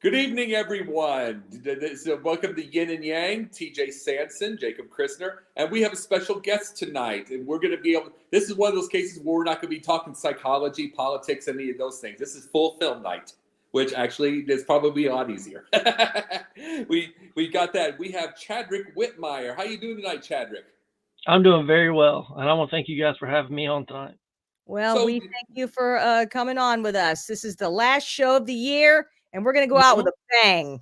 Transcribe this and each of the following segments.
Good evening, everyone. So welcome to Yin and Yang, TJ Sanson, Jacob Christner, and we have a special guest tonight. And we're going to be able, this is one of those cases where we're not going to be talking psychology, politics, any of those things. This is full film night, which actually is probably a lot easier. we got that. We have Chadrick Whitmire. How you doing tonight, Chadrick? I'm doing very well, and I want to thank you guys for having me on tonight. Well, So, we thank you for coming on with us. This is the last show of the year, and we're going to go out with a bang.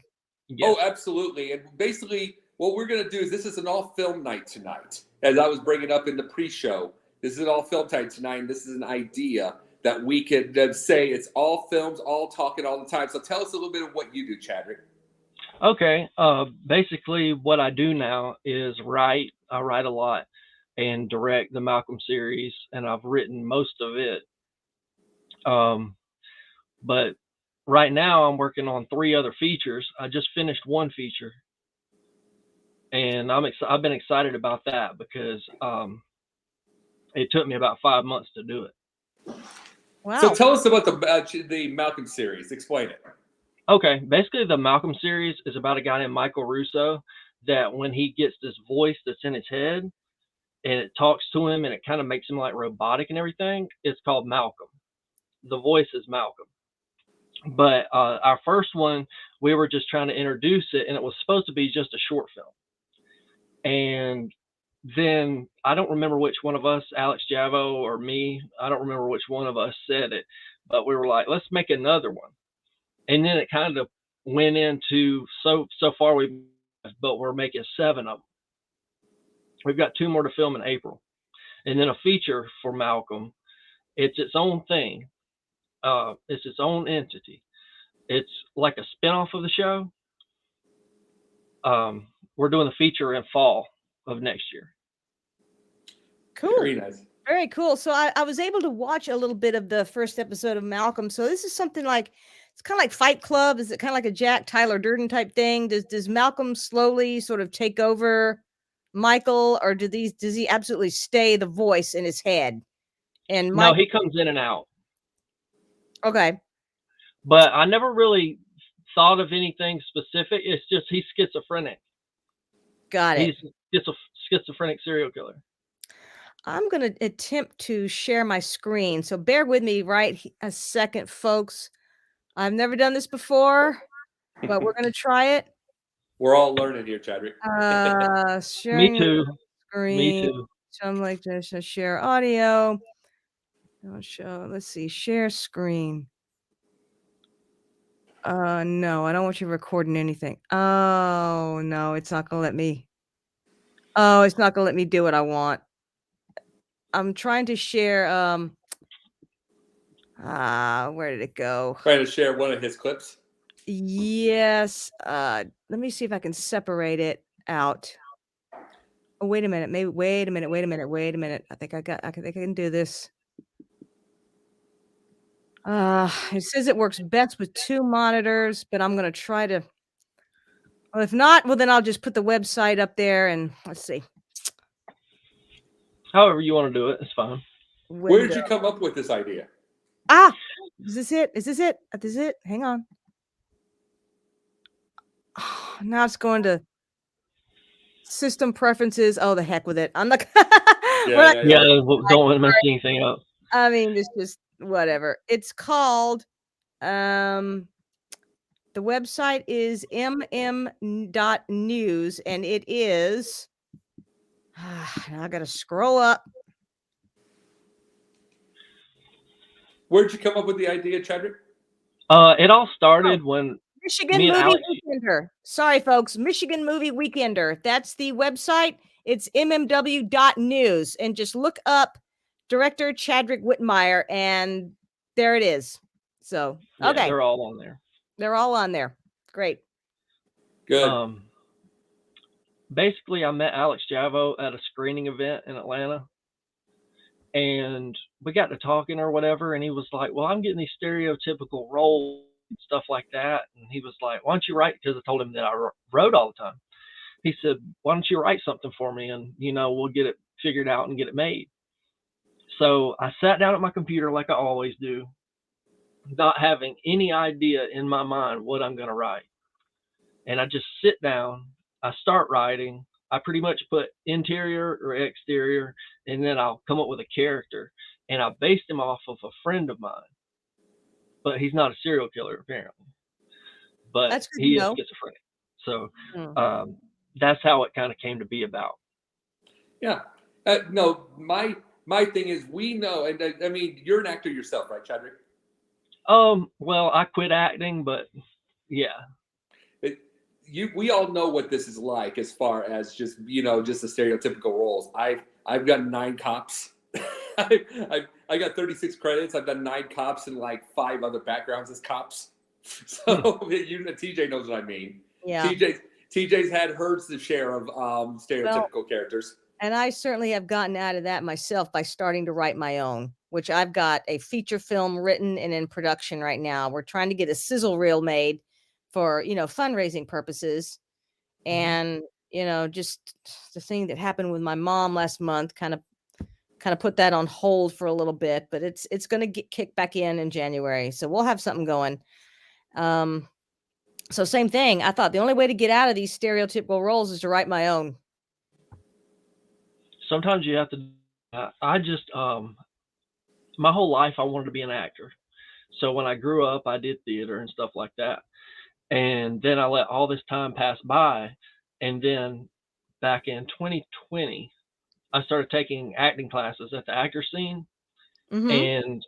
Oh, Yes. absolutely. And basically, what we're going to do is this is an all film night tonight. As I was bringing up in the pre show, this is an all film night tonight. And this is an idea that we could say it's all films, all talking all the time. So tell us a little bit of what you do, Chadrick. Okay. Basically, what I do now is write. I write a lot and direct the Malcolm series, and I've written most of it. But right now, I'm working on 3 other features. I just finished one feature, and I've been excited about that because it took me about 5 months to do it. Wow. So tell us about the Malcolm series. Explain it. Okay, basically the Malcolm series is about a guy named Michael Russo that when he gets this voice that's in his head and it talks to him and it kind of makes him like robotic and everything, it's called Malcolm. The voice is Malcolm. But our first one, we were just trying to introduce it, and it was supposed to be just a short film. And then I don't remember which one of us, Alex Javo or me, I don't remember which one of us said it, but we were like, let's make another one. And then it kind of went into so far but we're making 7 of them. We've got 2 more to film in April, and then a feature for Malcolm. It's its own thing. It's its own entity. It's like a spinoff of the show. We're doing the feature in fall of next year. Cool. Very nice. Very cool. So I was able to watch a little bit of the first episode of Malcolm. So this is something like, it's kind of like Fight Club. Is it kind of like a Jack Tyler Durden type thing? Does Malcolm slowly sort of take over Michael, or does he absolutely stay the voice in his head? And No, he comes in and out. Okay. But I never really thought of anything specific. It's just he's schizophrenic. Got it. He's a schizophrenic serial killer. I'm going to attempt to share my screen. So bear with me a second, folks. I've never done this before, but we're going to try it. We're all learning here, Chadrick. Sharing Me too. screen. Me too. So I'm like to share audio. Let's see, share screen. No, I don't want you recording anything. Oh, no, it's not going to let me. Oh, it's not going to let me do what I want. I'm trying to share, where did it go? Trying to share one of his clips. Yes. Let me see if I can separate it out. Oh, wait a minute. Wait a minute. I think I can do this. It says it works best with 2 monitors, but I'm going to try to, well, if not, well, then I'll just put the website up there and let's see. However you want to do it, it's fine. Where did you come up with this idea? Is this it? Is this it? Hang on. Oh, now it's going to system preferences. Oh, the heck with it. I'm not. Yeah, don't mess anything up. I mean, it's just whatever. It's called. The website is mm.news, and it is. Now I got to scroll up. Where'd you come up with the idea, Chadrick? It all started when Michigan Movie Weekender. Sorry, folks. Michigan Movie Weekender. That's the website. It's mmw.news. And just look up director Chadrick Whitmire, and there it is. So, okay. They're all on there. They're all on there. Great. Good. Basically, I met Alex Javo at a screening event in Atlanta. And we got to talking or whatever. And he was like, well, I'm getting these stereotypical roles and stuff like that. And he was like, why don't you write? Because I told him that I wrote all the time. He said, why don't you write something for me? And, we'll get it figured out and get it made. So I sat down at my computer like I always do. not having any idea in my mind what I'm going to write. And I just sit down, I start writing. I pretty much put interior or exterior, and then I'll come up with a character. And I based him off of a friend of mine, but he's not a serial killer apparently, but That's good to he is know. schizophrenic. So Mm. that's how it kind of came to be about. Yeah. No, my thing is, we know, and I mean, you're an actor yourself, right, Chadrick? Well, I quit acting, but yeah. We all know what this is like as far as just just the stereotypical roles. I've got 9 cops. I got 36 credits. I've done 9 cops and like 5 other backgrounds as cops. So TJ knows what I mean. Yeah. TJ's had hers to share of stereotypical characters. And I certainly have gotten out of that myself by starting to write my own, which I've got a feature film written and in production right now. We're trying to get a sizzle reel made for, fundraising purposes. And, just the thing that happened with my mom last month kind of put that on hold for a little bit, but it's going to get kicked back in January. So we'll have something going. So same thing. I thought the only way to get out of these stereotypical roles is to write my own. Sometimes you have to. I just my whole life I wanted to be an actor. So when I grew up, I did theater and stuff like that. And then I let all this time pass by. And then back in 2020, I started taking acting classes at the actor scene. Mm-hmm. And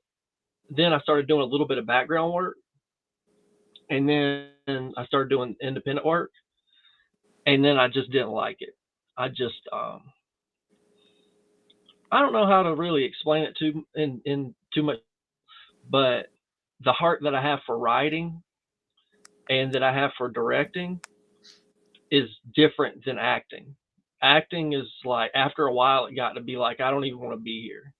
then I started doing a little bit of background work. And then I started doing independent work. And then I just didn't like it. I just I don't know how to really explain it in too much, but the heart that I have for writing and that I have for directing is different than acting. Acting is like, after a while, it got to be like, I don't even want to be here.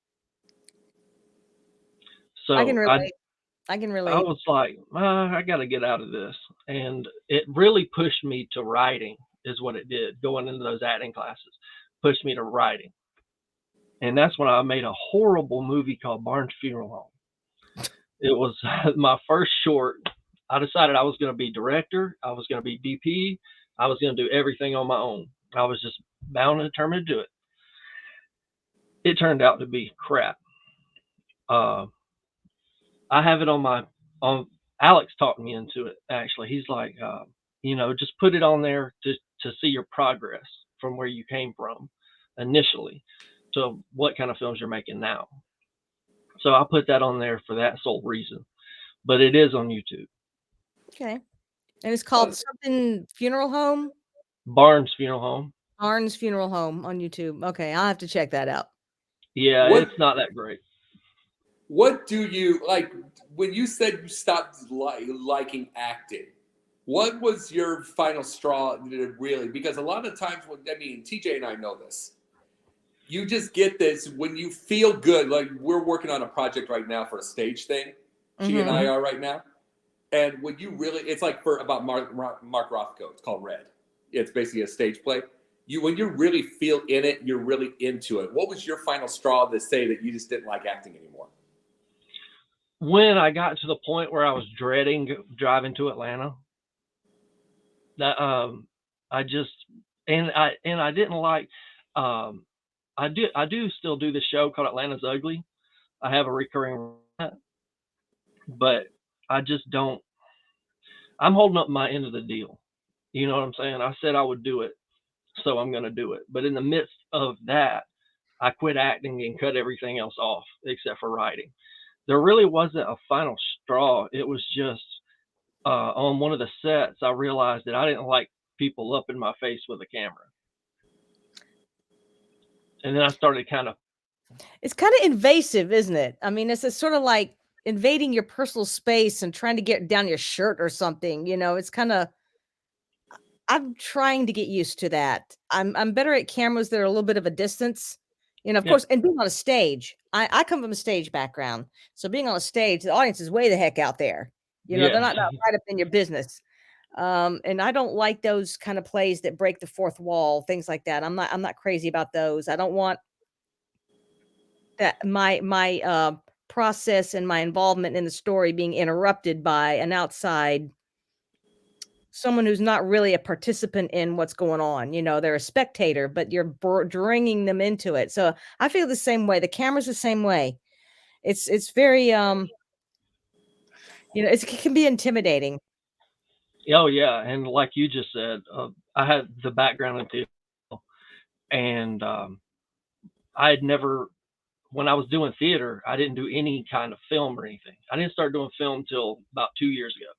So I can relate. I was like, I got to get out of this. And it really pushed me to writing, is what it did. Going into those acting classes pushed me to writing. And that's when I made a horrible movie called Barnes Funeral Home. It was my first short. I decided I was going to be director. I was going to be DP. I was going to do everything on my own. I was just bound and determined to do it. It turned out to be crap. I have it on Alex talked me into it, actually. He's like, just put it on there to see your progress from where you came from initially to what kind of films you're making now. So I put that on there for that sole reason. But it is on YouTube. Okay. And it's called something Funeral Home? Barnes Funeral Home. Barnes Funeral Home on YouTube. Okay, I'll have to check that out. Yeah, it's not that great. What do you like when you said you stopped liking acting? What was your final straw really? Because a lot of times, TJ and I know this. You just get this when you feel good. Like, we're working on a project right now for a stage thing. She and I are right now. And when you really, it's like about Mark Rothko. It's called Red. It's basically a stage play. When you really feel in it, you're really into it. What was your final straw to say that you just didn't like acting anymore? When I got to the point where I was dreading driving to Atlanta, that I didn't like. I do still do this show called Atlanta's Ugly. I have a recurring, but I just don't. I'm holding up my end of the deal. You know what I'm saying? I said I would do it, so I'm going to do it. But in the midst of that, I quit acting and cut everything else off except for writing. There really wasn't a final straw. It was just on one of the sets, I realized that I didn't like people up in my face with a camera. And then I started It's kind of invasive, isn't it? I mean, it's sort of like invading your personal space and trying to get down your shirt or something. It's kind of. I'm trying to get used to that. I'm better at cameras that are a little bit of a distance. Of course, and being on a stage. I come from a stage background. So being on a stage, the audience is way the heck out there. They're not right up in your business. And I don't like those kind of plays that break the fourth wall, things like that. I'm not crazy about those. I don't want that my process and my involvement in the story being interrupted by an outside someone who's not really a participant in what's going on. You know, they're a spectator, but you're bringing them into it. So I feel the same way. The camera's the same way. It's very it can be intimidating. Oh yeah, and like you just said, I had the background in theater, and I had never, when I was doing theater, I didn't do any kind of film or anything. I didn't start doing film till about 2 years ago.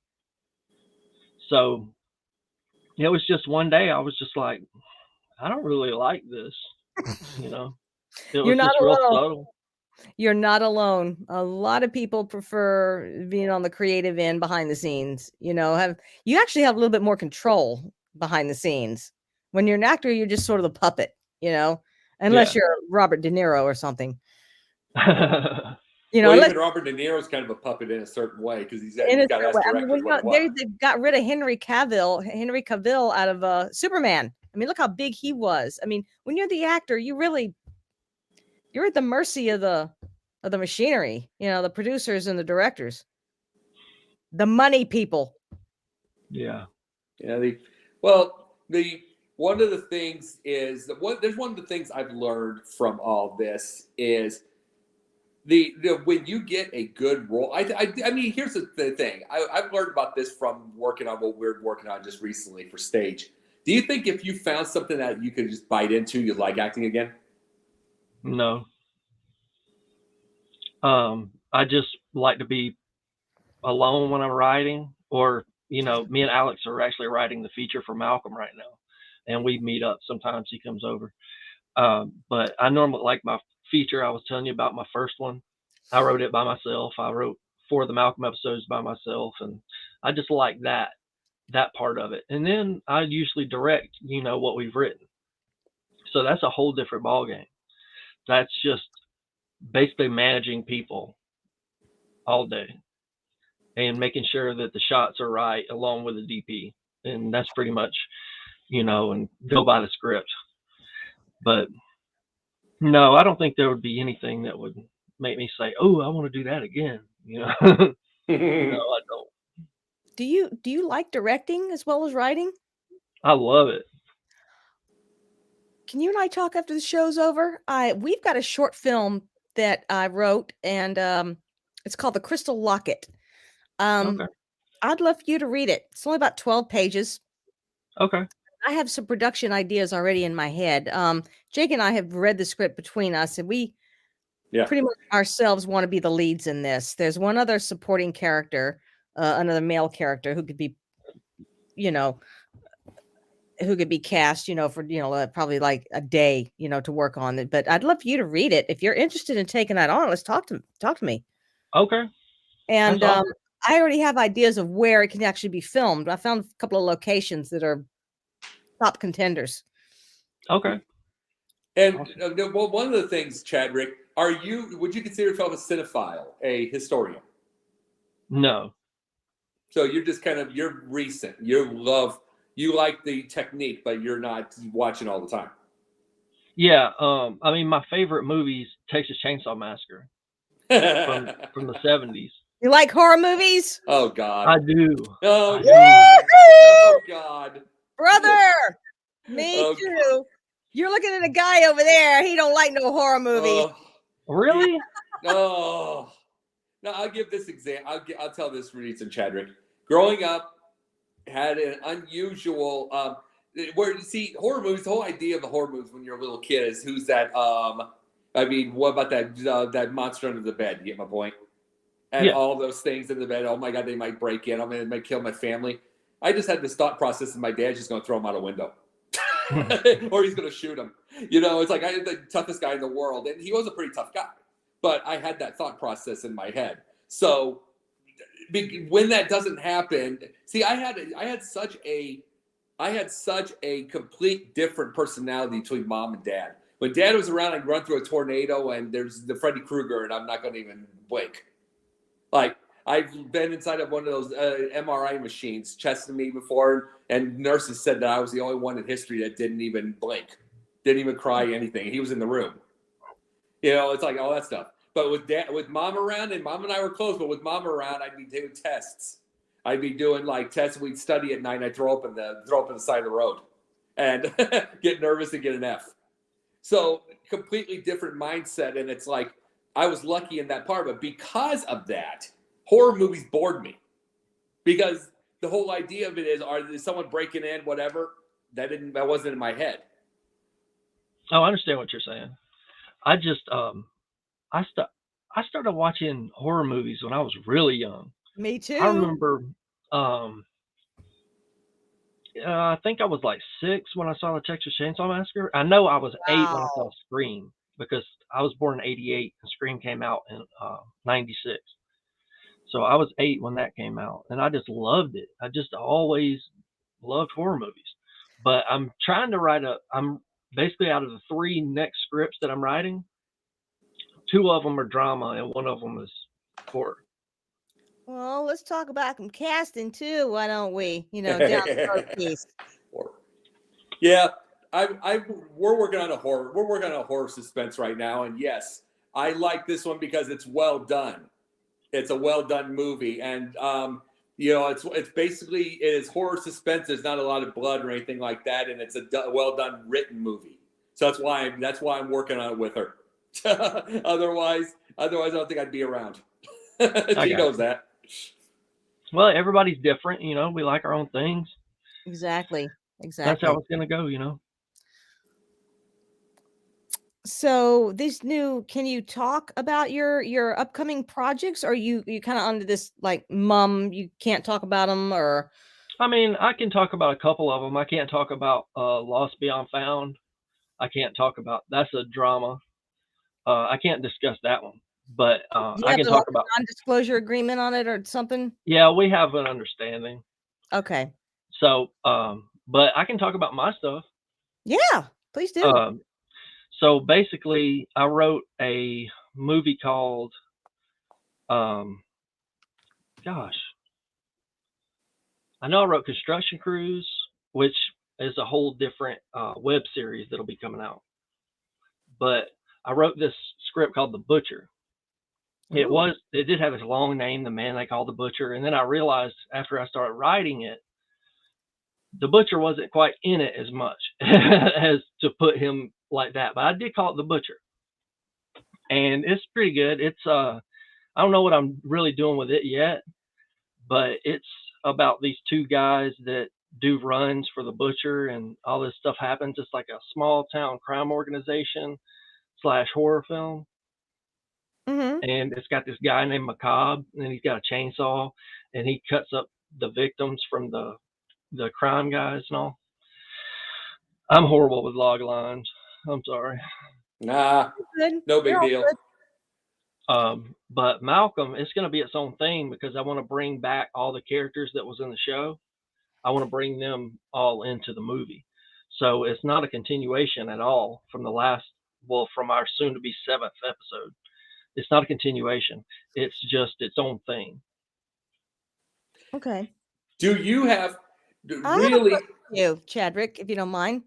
So it was just one day I was just like, I don't really like this, you know. It You're was not just real alone. subtle. You're not alone. A lot of people prefer being on the creative end behind the scenes. You actually have a little bit more control behind the scenes. When you're an actor, you're just sort of the puppet, unless you're Robert De Niro or something. Well, Unless, even Robert De Niro's kind of a puppet in a certain way because he's got asked they got rid of Henry Cavill out of Superman. I mean, look how big he was. I mean, when you're the actor, you're at the mercy of the machinery, the producers and the directors, the money people. Yeah. One of the things is there's one of the things I've learned from all this is when you get a good role. I mean, here's the thing. I've learned about this from working on what we're working on just recently for stage. Do you think if you found something that you could just bite into, you'd like acting again? No. I just like to be alone when I'm writing, or me and Alex are actually writing the feature for Malcolm right now, and we meet up sometimes. He comes over, but I normally like my feature I was telling you about, my first one. I wrote it by myself. I wrote 4 of the Malcolm episodes by myself, and I just like that part of it. And then I usually direct what we've written, so that's a whole different ballgame. That's just basically managing people all day and making sure that the shots are right along with the DP. And that's pretty much, and go by the script. But no, I don't think there would be anything that would make me say, oh, I want to do that again. No, I don't. Do you like directing as well as writing? I love it. Can you and I talk after the show's over? We've got a short film that I wrote, and it's called The Crystal Locket. Okay. I'd love for you to read it. It's only about 12 pages. Okay. I have some production ideas already in my head. Jake and I have read the script between us, and we pretty much ourselves want to be the leads in this. There's one other supporting character, another male character who could be, who could be cast, for, probably like a day, to work on it. But I'd love for you to read it. If you're interested in taking that on, let's talk to me. Okay. And I already have ideas of where it can actually be filmed. I found a couple of locations that are top contenders. Okay. And one of the things, Chadrick, would you consider yourself a cinephile, a historian? No. So you're just you're recent. You like the technique, but you're not watching all the time. Yeah. I mean, my favorite movie is Texas Chainsaw Massacre from the 70s. You like horror movies? Oh God, I do. Oh, oh God, brother, me too. You're looking at a guy over there. He don't like no horror movies. Really? No. I'll give this example. I'll tell this reason, Chadrick. Growing up, had an unusual where you see horror movies. The whole idea of the horror movies when you're a little kid is who's that? I mean, what about that monster under the bed? You get my point? And all those things in the bed. Oh my God, they might break in. They might kill my family. I just had this thought process, and my dad's just going to throw him out a window, or he's going to shoot him. It's like I'm the toughest guy in the world, and he was a pretty tough guy. But I had that thought process in my head. So when that doesn't happen, see, I had such a complete different personality between mom and dad. When dad was around, I'd run through a tornado, and there's the Freddy Krueger, and I'm not going to even blink. Like, I've been inside of one of those MRI machines, chested me before, and nurses said that I was the only one in history that didn't even blink, didn't even cry, anything. He was in the room. It's like all that stuff. But with mom around, and mom and I were close, but with mom around, I'd be doing tests. I'd be doing like tests. We'd study at night. And I'd throw up in the side of the road, and get nervous and get an F. So completely different mindset, and it's like I was lucky in that part. But because of that, horror movies bored me, because the whole idea of it is someone breaking in, whatever. That wasn't in my head. Oh, I understand what you're saying. I just I started watching horror movies when I was really young. Me too. I remember I think I was like 6 when I saw the Texas Chainsaw Massacre. I know I was 8 when I saw Scream, because I was born in '88 and Scream came out in '96. So I was 8 when that came out, and I just loved it. I just always loved horror movies. But I'm trying to I'm basically, out of the 3 next scripts that I'm writing, 2 of them are drama and 1 of them is horror. Well, let's talk about some casting too. Why don't we? Down the road piece. Yeah, we're working on a horror. We're working on a horror suspense right now, and yes, I like this one because it's well done. It's a well done movie, and it's basically, it is horror suspense. There's not a lot of blood or anything like that, and it's a well done written movie. So that's why I'm working on it with her. Otherwise, I don't think I'd be around. She knows that. Well, everybody's different, we like our own things. Exactly. That's how it's gonna go, So can you talk about your upcoming projects? Or are you kind of under this like mum, you can't talk about them? Or I mean, I can talk about a couple of them. I can't talk about Lost Beyond Found. I can't talk about, that's a drama. I can't discuss that one, but I can talk about non-disclosure agreement on it or something. Yeah, we have an understanding. Okay. So, but I can talk about my stuff. Yeah, please do. So basically, I wrote a movie called, gosh, I know I wrote Construction Crews, which is a whole different web series that'll be coming out. But I wrote this script called The Butcher. It did have its long name, The Man They Call the Butcher. And then I realized after I started writing it, the Butcher wasn't quite in it as much as to put him like that. But I did call it The Butcher. And it's pretty good. It's I don't know what I'm really doing with it yet, but it's about these 2 guys that do runs for the Butcher, and all this stuff happens. It's like a small town crime organization / horror film. Mm-hmm. And it's got this guy named Macabre, and he's got a chainsaw, and he cuts up the victims from the crime guys and all. I'm horrible with log lines. I'm sorry. Nah, no big deal. But Malcolm, it's going to be its own thing, because I want to bring back all the characters that was in the show. I want to bring them all into the movie. So it's not a continuation at all from from our soon to be 7th episode. It's not a continuation. It's just its own thing. Okay. Do you have really you, Chadrick, if you don't mind?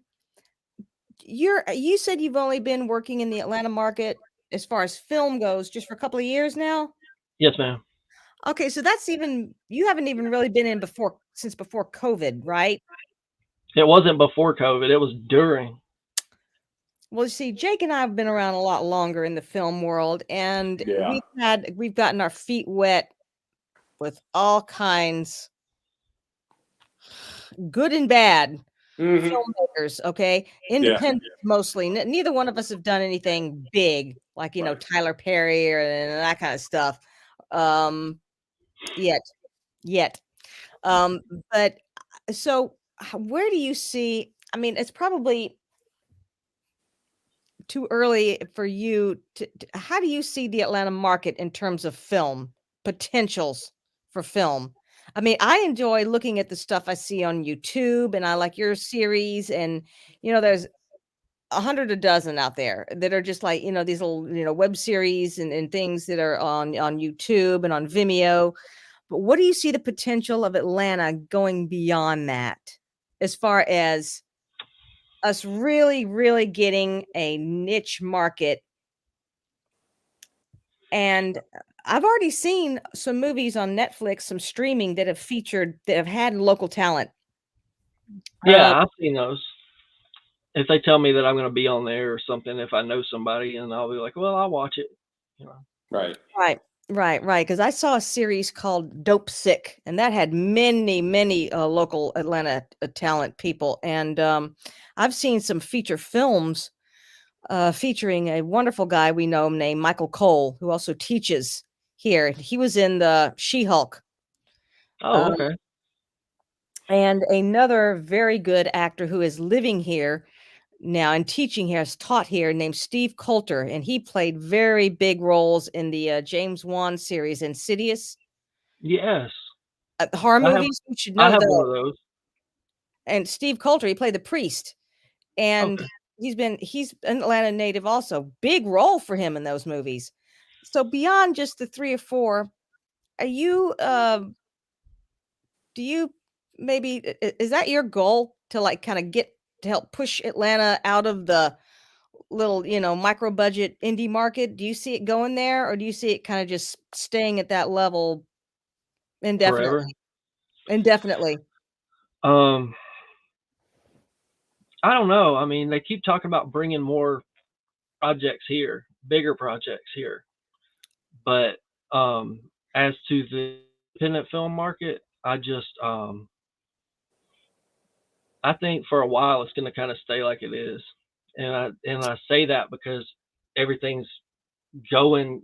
You said you've only been working in the Atlanta market as far as film goes just for a couple of years now? Yes, ma'am. Okay, so you haven't even really been in since before COVID, right? It wasn't before COVID, it was during. Well, you see, Jake and I have been around a lot longer in the film world, and we've gotten our feet wet with all kinds, good and bad, filmmakers. Okay, independent mostly. Neither one of us have done anything big like Tyler Perry or that kind of stuff. Yet. But so where do you see? I mean, it's probably too early for you how do you see the Atlanta market in terms of film potentials for film? I mean, I enjoy looking at the stuff I see on YouTube, and I like your series, and there's 100 a dozen out there that are just like these little web series and things that are on YouTube and on Vimeo. But what do you see the potential of Atlanta going beyond that, as far as us really, really getting a niche market And I've already seen some movies on Netflix, some streaming that have had local talent. Yeah, I've seen those. If they tell me that I'm going to be on there or something, if I know somebody, and I'll be like, well, I'll watch it. You know. Right. Right. Because I saw a series called Dope Sick, and that had many local Atlanta talent people. And I've seen some feature films featuring a wonderful guy we know named Michael Cole, who also teaches here. He was in the She-Hulk. Oh, okay. And another very good actor who is living here now and teaching here, has taught here, named Steve Coulter, and he played very big roles in the James Wan series Insidious. Yes. The horror I have, movies, you should I know have those. one of those. And Steve Coulter, he played the priest, and Okay. he's an Atlanta native also. Big role for him in those movies. So beyond just the 3 or 4, are you do you maybe is that your goal to like kind of get to help push Atlanta out of the little, micro budget indie market? Do you see it going there, or do you see it kind of just staying at that level indefinitely? Forever. Indefinitely. I don't know. I mean, they keep talking about bringing more projects here, bigger projects here. But as to the independent film market, I just I think for a while it's going to kind of stay like it is, and I say that because everything's going.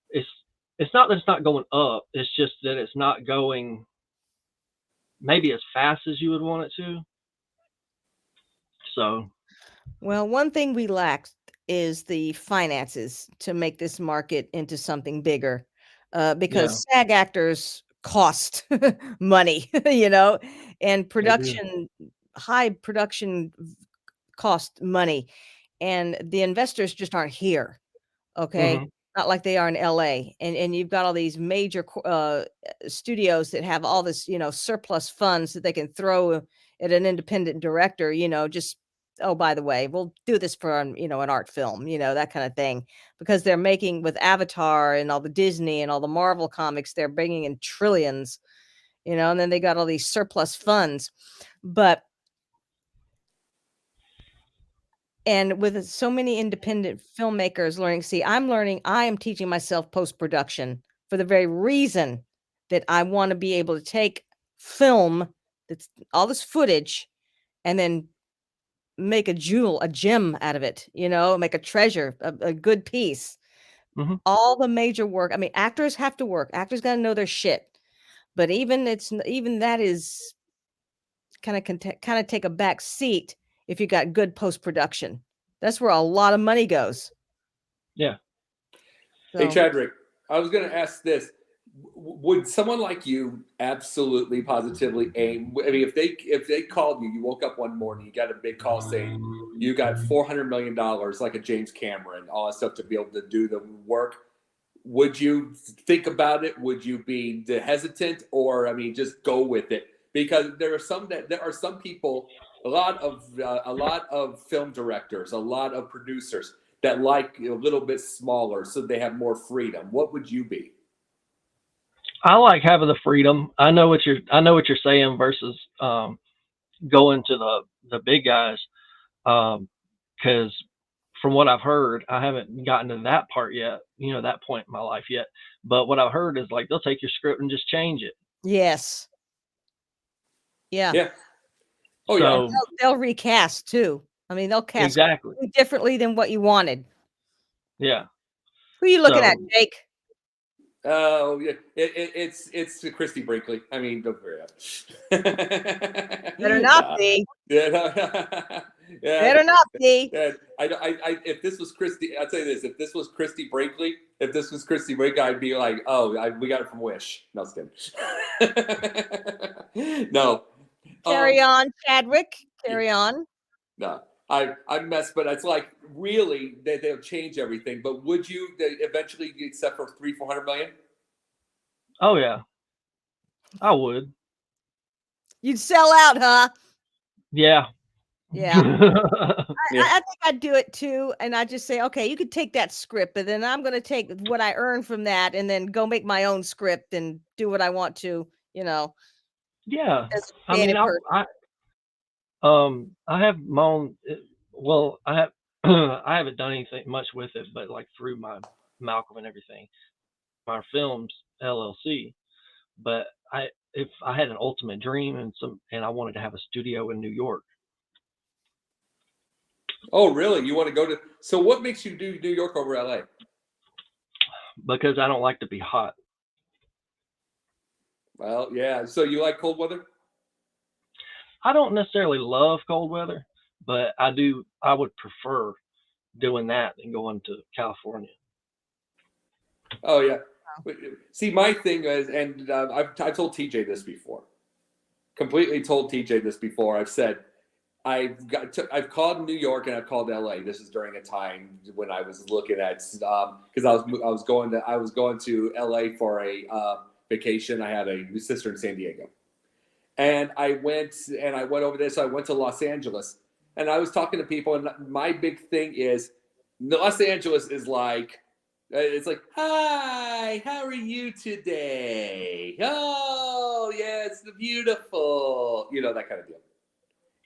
It's not that it's not going up. It's just that it's not going maybe as fast as you would want it to. So, Well, one thing we lack is the finances to make this market into something bigger, yeah, because SAG actors cost money, and they do. high production cost money, and the investors just aren't here. Okay. Hmm. Not like they are in LA. And you've got all these major studios that have all this, surplus funds that they can throw at an independent director, just, oh, by the way, we'll do this for an art film, that kind of thing. Because they're making, with Avatar and all the Disney and all the Marvel comics, they're bringing in trillions, and then they got all these surplus funds. But and with so many independent filmmakers learning, see, I am teaching myself post-production for the very reason that I want to be able to take film, that's all this footage, and then make a gem out of it, make a treasure, a good piece. Hmm. All the major work. I mean, actors have to work. Actors got to know their shit. But even that is kind of take a back seat if you got good post-production. That's where a lot of money goes. Yeah. Hey, So, Chadrick, I was going to ask this. Would someone like you absolutely positively aim? I mean, if they called you, you woke up one morning, you got a big call saying you got $400 million, like a James Cameron, all that stuff to be able to do the work. Would you think about it? Would you be hesitant, or I mean, just go with it? Because there are some people, a lot of film directors, a lot of producers that like a little bit smaller, so they have more freedom. What would you be? I like having the freedom. I know what you're saying versus going to the big guys, because from what I've heard, I haven't gotten to that part yet, that point in my life yet. But what I've heard is like they'll take your script and just change it. yes. Yeah. Yeah. Oh yeah. So They'll recast too. I mean, they'll cast exactly. differently than what you wanted. Yeah. Who are you looking at, So Jake? Oh yeah. It's Christy Brinkley. I mean, don't worry. Better not be. Yeah. Yeah. Better not be. Yeah. If this was Christy, I'll tell you this: if this was Christy Brinkley, I'd be like, oh, we got it from Wish. No, I was kidding. No. Carry on, Chadrick. Carry on. No, I mess, but it's like really they'll change everything. But would you eventually accept for 300-400 million? oh yeah, I would. You'd sell out, huh? Yeah. Yeah. I think I'd do it too, and I just say, okay, you could take that script, but then I'm going to take what I earn from that, and then go make my own script and do what I want to, Yeah. as a I mean, creative person. I have my own. Well, I have. I haven't done anything much with it, but like through my Malcolm and everything, my films LLC. But if I had an ultimate dream and I wanted to have a studio in New York. Oh, really? You want to go to? So, what makes you do New York over LA? Because I don't like to be hot. Well, yeah. So you like cold weather? I don't necessarily love cold weather, but I do. I would prefer doing that than going to California. Oh yeah. See, my thing is, and I've told TJ this before. Completely told TJ this before. I've said I've called New York and I've called LA. This is during a time when I was looking at because I was going to LA for a vacation. I had a new sister in San Diego, and I went over there. So I went to Los Angeles, and I was talking to people, and my big thing is Los Angeles is like. It's like, hi, how are you today? Oh, yeah, it's beautiful. That kind of deal.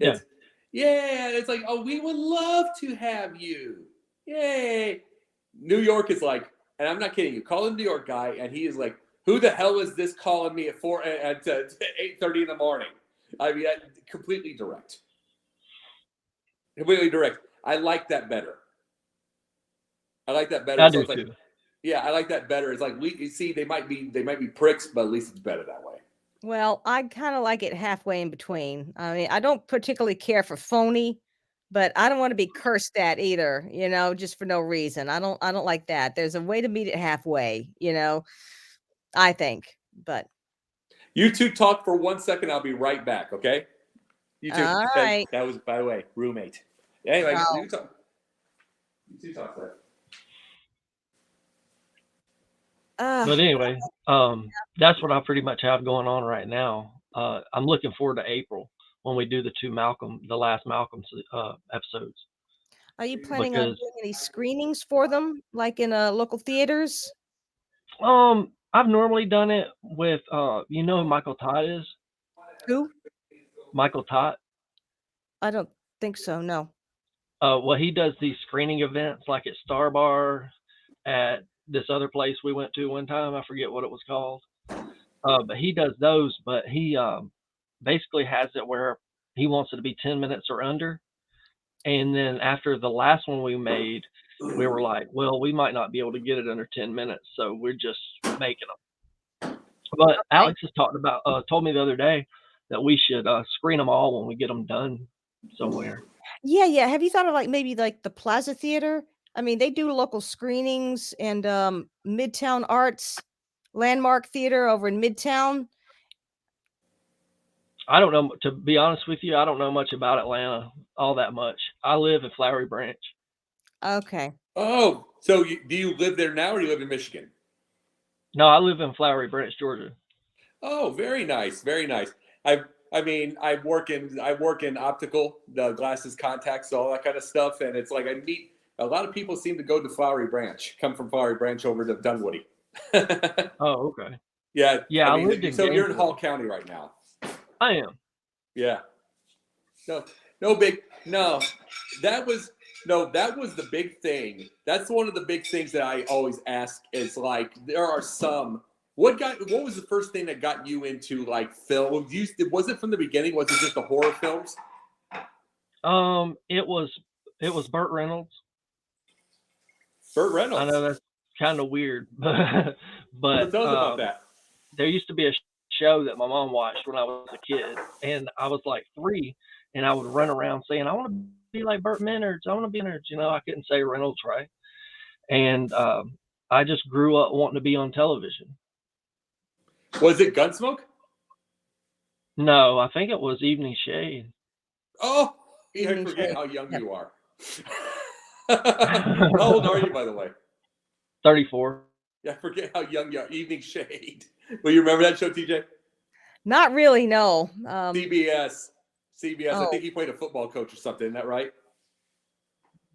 It's, yeah, it's like, oh, we would love to have you. Yay. New York is like, and I'm not kidding you, call a New York guy, and he is like, who the hell is this calling me at 8:30 in the morning? I mean, completely direct. Completely direct. I like that better. I like that better. I So do it's too. Yeah, I like that better. It's like you see, they might be pricks, but at least it's better that way. Well, I kind of like it halfway in between. I mean, I don't particularly care for phony, but I don't want to be cursed at either, just for no reason. I don't like that. There's a way to meet it halfway, I think. But You two talk for 1 second. I'll be right back. Okay. You two. all right. That was, by the way, roommate. Anyway, Oh. you talk. You two talk there. But anyway, that's what I pretty much have going on right now. I'm looking forward to April when we do the last Malcolm episodes. Are you planning on doing any screenings for them, like in local theaters? I've normally done it with who Michael Todd is? Who? Michael Todd. I don't think so. No. Well, he does these screening events like at Star Bar, at this other place we went to one time. I forget what it was called. But he does those, but he basically has it where he wants it to be 10 minutes or under. And then after the last one we made, we were like, well, we might not be able to get it under 10 minutes, so we're just making them. But Okay. Alex has told me the other day that we should screen them all when we get them done somewhere. Yeah. Have you thought of maybe the Plaza Theater? I mean, they do local screenings, and Midtown Arts Landmark Theater over in Midtown. I don't know, to be honest with you, I don't know much about Atlanta all that much. I live in Flowery Branch. Okay. Oh, so do you live there now, or do you live in Michigan? No, I live in Flowery Branch, Georgia. Oh, very nice, very nice. I work in optical, the glasses, contacts, all that kind of stuff, and it's like I meet a lot of people seem to go to Flowery Branch, come from Flowery Branch over to Dunwoody. Oh, okay. Yeah, Yeah, I mean, I lived in so you're in Gainesville. Hall County right now. I am. Yeah. No big. No, that was the big thing. That's one of the big things that I always ask is like there are some. What was the first thing that got you into like film? Was it from the beginning? Was it just the horror films? It was Burt Reynolds. Burt Reynolds. I know that's kind of weird, but tell us about that. There used to be a show that my mom watched when I was a kid, and I was like 3, and I would run around saying, I want to be like Burt Reynolds. I want to be Reynolds. I couldn't say Reynolds right. And I just grew up wanting to be on television. Was it Gunsmoke? No, I think it was Evening Shade. Oh, I forget how young you are. How old are you, by the way? 34. Yeah, I forget how young you are. Evening Shade. Will you remember that show, TJ? Not really, no. CBS. Oh. I think he played a football coach or something. Isn't that right?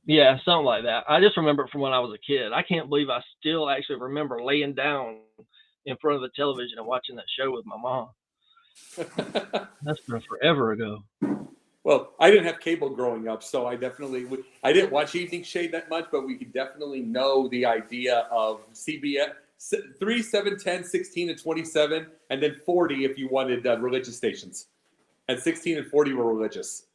Yeah, something like that. I just remember it from when I was a kid. I can't believe I still actually remember laying down in front of the television and watching that show with my mom. That's been forever ago. Well, I didn't have cable growing up, so I definitely I didn't watch Evening Shade that much, but we could definitely know the idea of CBS 3, 7, 10, 16, and 27, and then 40 if you wanted religious stations. And 16 and 40 were religious.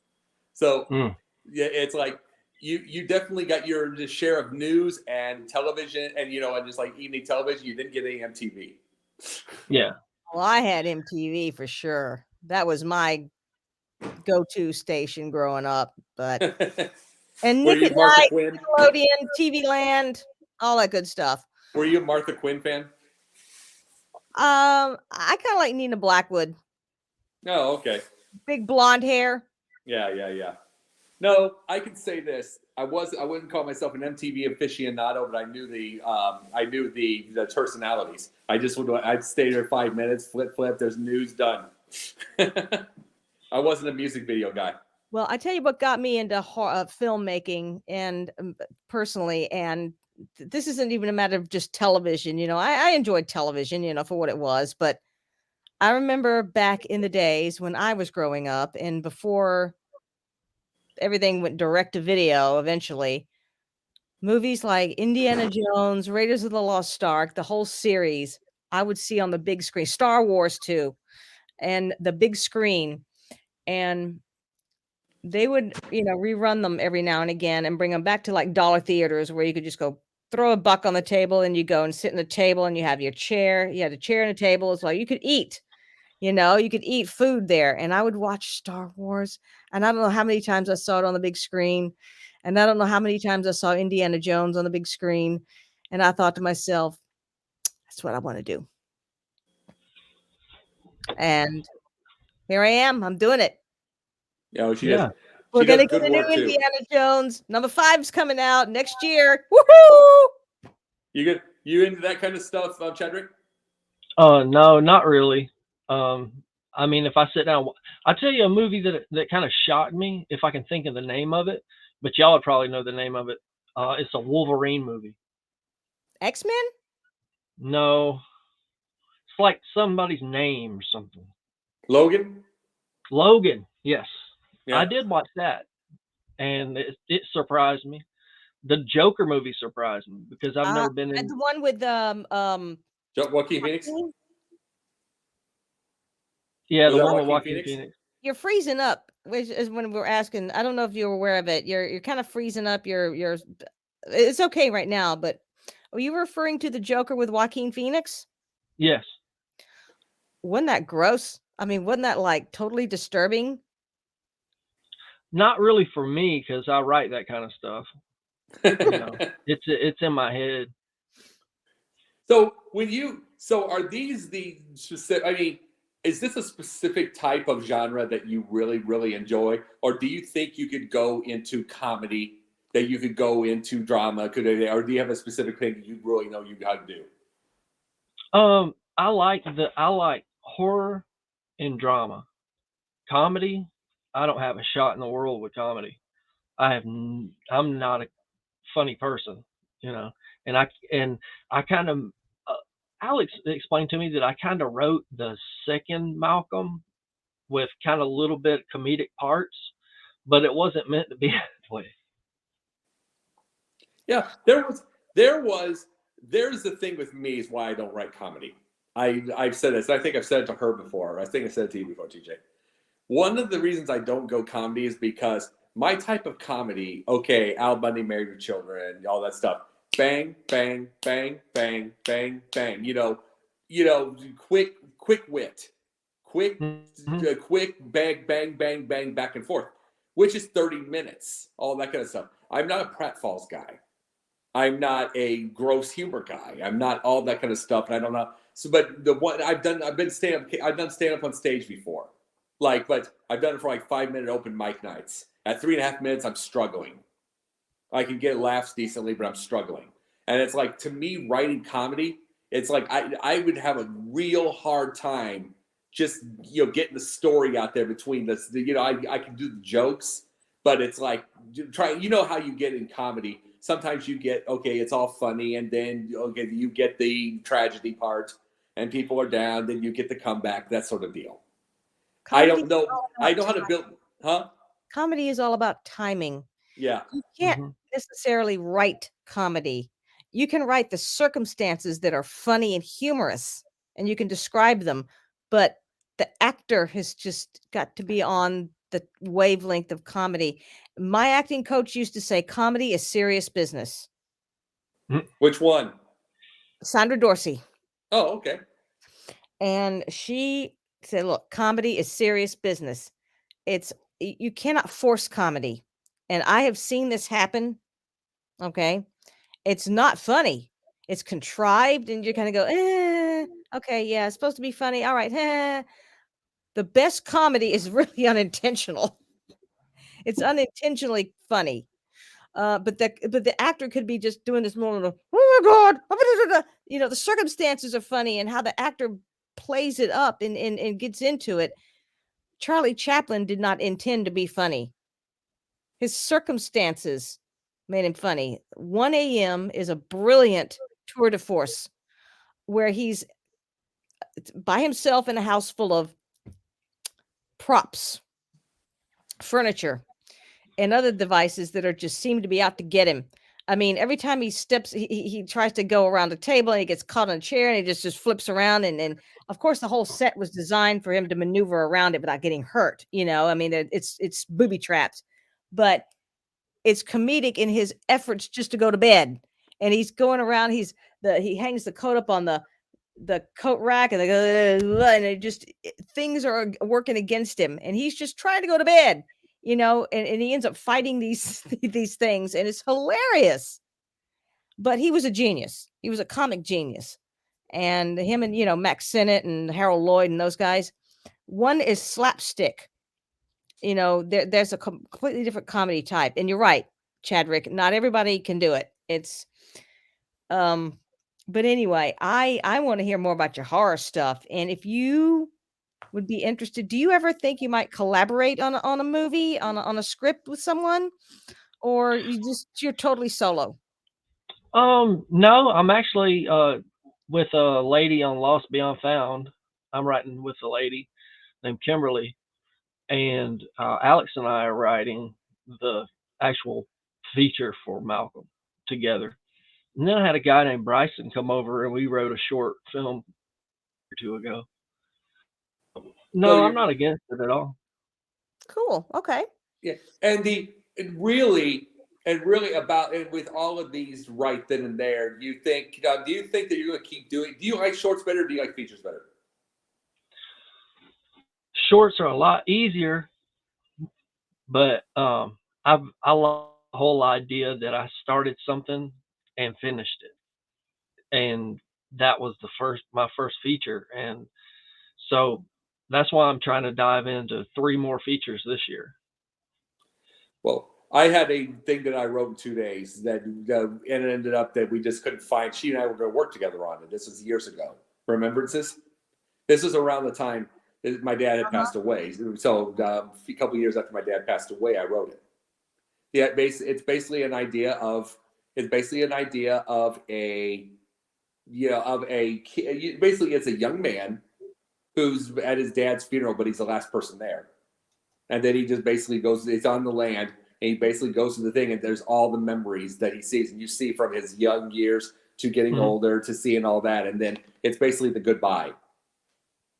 So yeah, it's like you definitely got your share of news and television, and and just like evening television. You didn't get any MTV. Yeah. Well, I had MTV for sure. That was my go-to station growing up. But and Were Nick you at Martha Night, Quinn? Nickelodeon, TV Land, all that good stuff. Were you a Martha Quinn fan? I kind of like Nina Blackwood. Oh, okay. Big blonde hair. Yeah. No, I can say this. I wouldn't call myself an MTV aficionado, but I knew the personalities. I'd stay there 5 minutes, flip, there's news done. I wasn't a music video guy. Well, I tell you what got me into filmmaking and personally, and this isn't even a matter of just television. I enjoyed television, for what it was, but I remember back in the days when I was growing up and before everything went direct to video eventually, movies like Indiana Jones, Raiders of the Lost Ark, the whole series, I would see on the big screen, Star Wars too, and the big screen. And they would, rerun them every now and again and bring them back to like dollar theaters where you could just go throw a buck on the table and you go and sit in the table and you have your chair. You had a chair and a table. It's like you could eat. You could eat food there. And I would watch Star Wars. And I don't know how many times I saw it on the big screen. And I don't know how many times I saw Indiana Jones on the big screen. And I thought to myself, that's what I want to do. And here I am. I'm doing it. Yeah, she does. We're She going to does get a good new work too. Indiana Jones. Number 5's coming out next year. Woohoo! You into that kind of stuff, Chadrick? No, not really. I mean, if I sit down, I'll tell you a movie that kind of shocked me, if I can think of the name of it, but y'all would probably know the name of it. It's a Wolverine movie. X-Men? No, it's like somebody's name or something. Logan? Logan, yes. Yeah. I did watch that, and it surprised me. The Joker movie surprised me because I've never been in. The one with Joaquin Phoenix? Yeah, Was the that one with Joaquin Joaquin Phoenix. You're freezing up, which is when we're asking. I don't know if you're aware of it. You're kind of freezing up. You're. It's okay right now, but are you referring to the Joker with Joaquin Phoenix? Yes. Wasn't that gross? I mean, wasn't that like totally disturbing? Not really for me because I write that kind of stuff. It's in my head. So are these the specific? I mean, is this a specific type of genre that you really, really enjoy, or do you think you could go into comedy, that you could go into drama, or do you have a specific thing that you really know you got to do? I like horror and drama. Comedy, I don't have a shot in the world with comedy. I'm not a funny person, and I kind of Alex explained to me that I kind of wrote the second Malcolm with kind of a little bit comedic parts, but it wasn't meant to be that way. Yeah, there's the thing with me is why I don't write comedy. I've said this. I think I've said it to her before. I think I said it to you before, TJ. One of the reasons I don't go comedy is because my type of comedy, okay, Al Bundy, Married with Children, all that stuff, bang, bang, bang, bang, bang, bang. Quick wit, quick, bang, bang, bang, bang, back and forth, which is 30 minutes, all that kind of stuff. I'm not a pratfalls guy. I'm not a gross humor guy. I'm not all that kind of stuff, and I don't know. So, but I've done stand up on stage before, but I've done it for like 5-minute open mic nights. At 3.5 minutes, I'm struggling. I can get laughs decently, but I'm struggling. And it's like, to me, writing comedy, it's like I would have a real hard time just getting the story out there between this. I can do the jokes, but it's like try. You know how you get in comedy. Sometimes you get okay, it's all funny, and then okay, you get the tragedy part, and people are down. Then you get the comeback, that sort of deal. I Comedy don't is know. all I about know how to build, huh? comedy is all about timing. Yeah. You can't Mhm. necessarily write comedy. You can write the circumstances that are funny and humorous, and you can describe them, but the actor has just got to be on the wavelength of comedy. My acting coach used to say comedy is serious business. Which one? Sandra Dorsey. Oh, okay. And she said, look, comedy is serious business. It's you cannot force comedy. And I have seen this happen. Okay. It's not funny. It's contrived, and you kind of go, okay, yeah, it's supposed to be funny. All right. The best comedy is really unintentional. It's unintentionally funny. But the actor could be just doing this more of a, oh my God. The circumstances are funny, and how the actor plays it up and gets into it. Charlie Chaplin did not intend to be funny. His circumstances made him funny. 1 a.m. is a brilliant tour de force where he's by himself in a house full of props, furniture, and other devices that are just seem to be out to get him. I mean, every time he steps, he tries to go around the table and he gets caught on a chair and he just flips around. And of course, the whole set was designed for him to maneuver around it without getting hurt. I mean, it's booby trapped, but it's comedic in his efforts just to go to bed. And he's going around. He hangs the coat up on the coat rack, and things are working against him, and he's just trying to go to bed, and he ends up fighting these these things, and it's hilarious. But he was a genius. He was a comic genius. And him and Max Sennett and Harold Lloyd and those guys, one is slapstick. There's a completely different comedy type. And you're right, Chadrick, not everybody can do it. It's but anyway, I want to hear more about your horror stuff. And if you would be interested, do you ever think you might collaborate on a movie, on a script with someone, or you're totally solo? No, I'm actually with a lady on Lost Beyond Found. I'm writing with a lady named Kimberly, and Alex and I are writing the actual feature for Malcolm together. And then I had a guy named Bryson come over, and we wrote a short film or two ago. So No, I'm you're not against it at all. Cool. Okay. yeah, and really about and with all of these right then and there, do you think that you're going to keep doing? Do you like shorts better? Or do you like features better? Shorts are a lot easier, but I love the whole idea that I started something and finished it, and that was my first feature, and so that's why I'm trying to dive into 3 more features this year. Well, I had a thing that I wrote in 2 days that and it ended up that we just couldn't find. She and I were going to work together on it. This was years ago. Remembrances. This was around the time that my dad had passed away. So a couple of years after my dad passed away, I wrote it. Yeah, it's basically an idea of a basically it's a young man who's at his dad's funeral, but he's the last person there. And then he just basically goes, it's on the land, and he basically goes to the thing, and there's all the memories that he sees. And you see from his young years to getting older to seeing all that. And then it's basically the goodbye.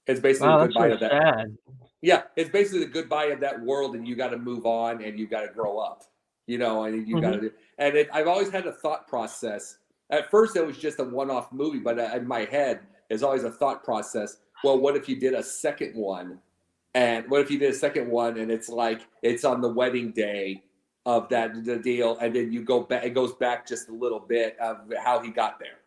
It's basically Wow, the that's goodbye so of that. sad. Yeah, it's basically the goodbye of that world, and you got to move on, and you got to grow up, and you got to Mhm. do. And I've always had a thought process. At first, it was just a one-off movie, but in my head, there's always a thought process. Well, what if you did a second one? And what if you did a second one, and it's like it's on the wedding day of the deal, and then you go back. It goes back just a little bit of how he got there.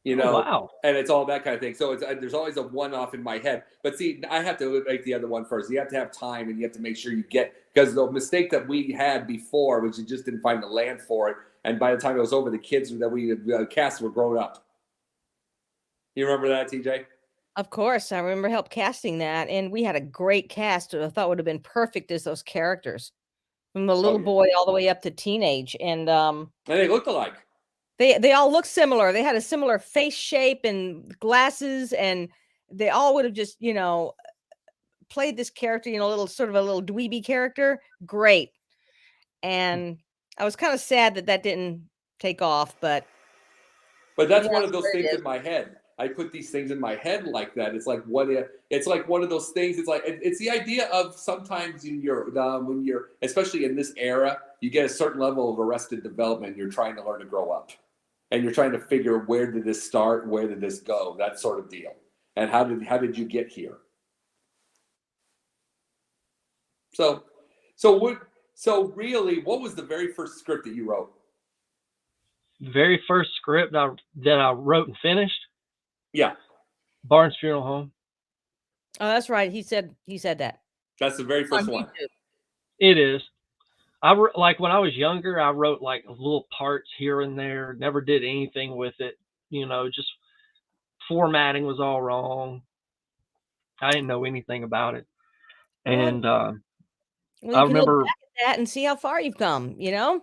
Oh, wow. And it's all that kind of thing. So there's always a one-off in my head. But see, I have to make the other one first. You have to have time, and you have to make sure you get because the mistake that we had before was you just didn't find the land for it. And by the time it was over, the kids that we cast were grown up. You remember that, TJ? Of course, I remember casting that, and we had a great cast who I thought would have been perfect as those characters. from the little boy all the way up to teenage, and they looked alike. They all look similar. They had a similar face shape and glasses, and they all would have just, played this character, a little dweeby character. Great. And I was kind of sad that didn't take off, but that's one of those things in my head. I put these things in my head like that. It's like it's like one of those things. It's like it's the idea of sometimes when you're especially in this era, you get a certain level of arrested development. You're trying to learn to grow up, and you're trying to figure where did this start, where did this go, that sort of deal, and how did you get here? So really, what was the very first script that you wrote? Very first script that I wrote and finished? Yeah. Barnes Funeral Home. Oh, that's right. He said that. That's the very first one. It is. Like when I was younger, I wrote like little parts here and there. Never did anything with it. Just formatting was all wrong. I didn't know anything about it. And well, I remember look back at that and see how far you've come. Yeah.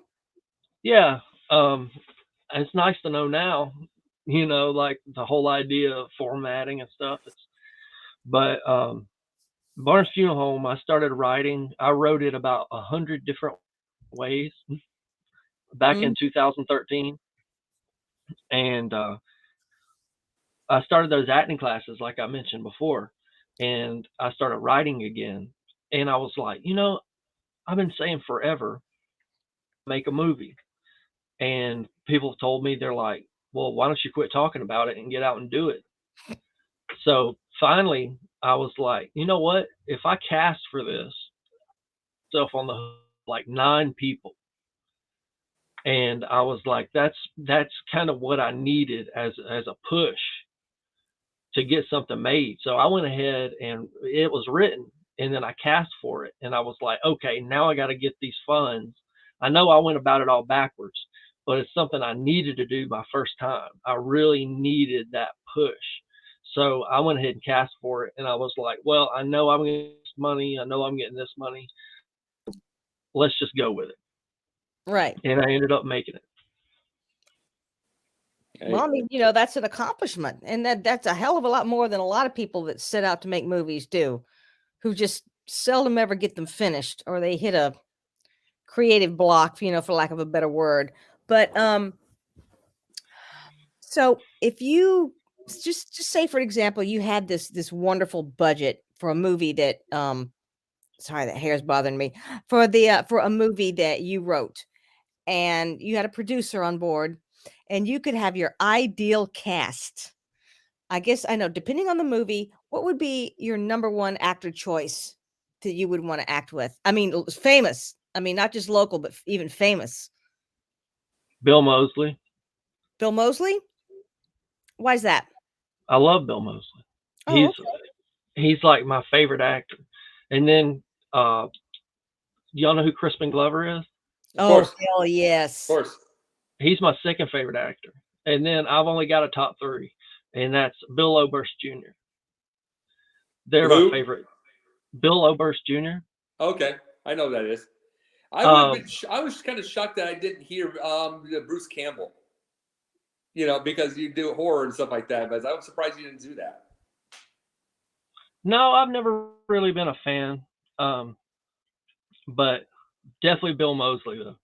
It's nice to know now. Like the whole idea of formatting and stuff. But Barnes Funeral Home, I started writing. I wrote it about 100 different ways back in 2013. And I started those acting classes, like I mentioned before, and I started writing again. And I was like, I've been saying forever, make a movie. And people told me, they're like, well, why don't you quit talking about it and get out and do it? So finally, I was like, you know what? If I cast for this, stuff on the like 9 people, and I was like, that's kind of what I needed as a push to get something made. So I went ahead and it was written, and then I cast for it, and I was like, okay, now I got to get these funds. I know I went about it all backwards, but it's something I needed to do my first time. I really needed that push. So I went ahead and cast for it, and I was like, well, I know I'm getting this money. I know I'm getting this money. Let's just go with it. Right. And I ended up making it. Okay. Well, I mean, that's an accomplishment, and that's a hell of a lot more than a lot of people that set out to make movies do, who just seldom ever get them finished, or they hit a creative block, for lack of a better word. But so if you just say, for example, you had this wonderful budget for a movie that sorry, that hair's bothering me, for a movie that you wrote, and you had a producer on board, and you could have your ideal cast. I guess I know, depending on the movie, what would be your number one actor choice that you would want to act with? I mean, famous. I mean, not just local, but even famous. Bill Moseley. Bill Moseley? Why is that? I love Bill Moseley. Oh, he's like my favorite actor. And then y'all know who Crispin Glover is? Of course. Hell yes. Of course. He's my second favorite actor. And then I've only got a top 3, and that's Bill Oberst Jr. They're my favorite. Bill Oberst Jr. Okay, I know who that is. I was kind of shocked that I didn't hear Bruce Campbell. Because you do horror and stuff like that. But I was surprised you didn't do that. No, I've never really been a fan. But definitely Bill Moseley, though.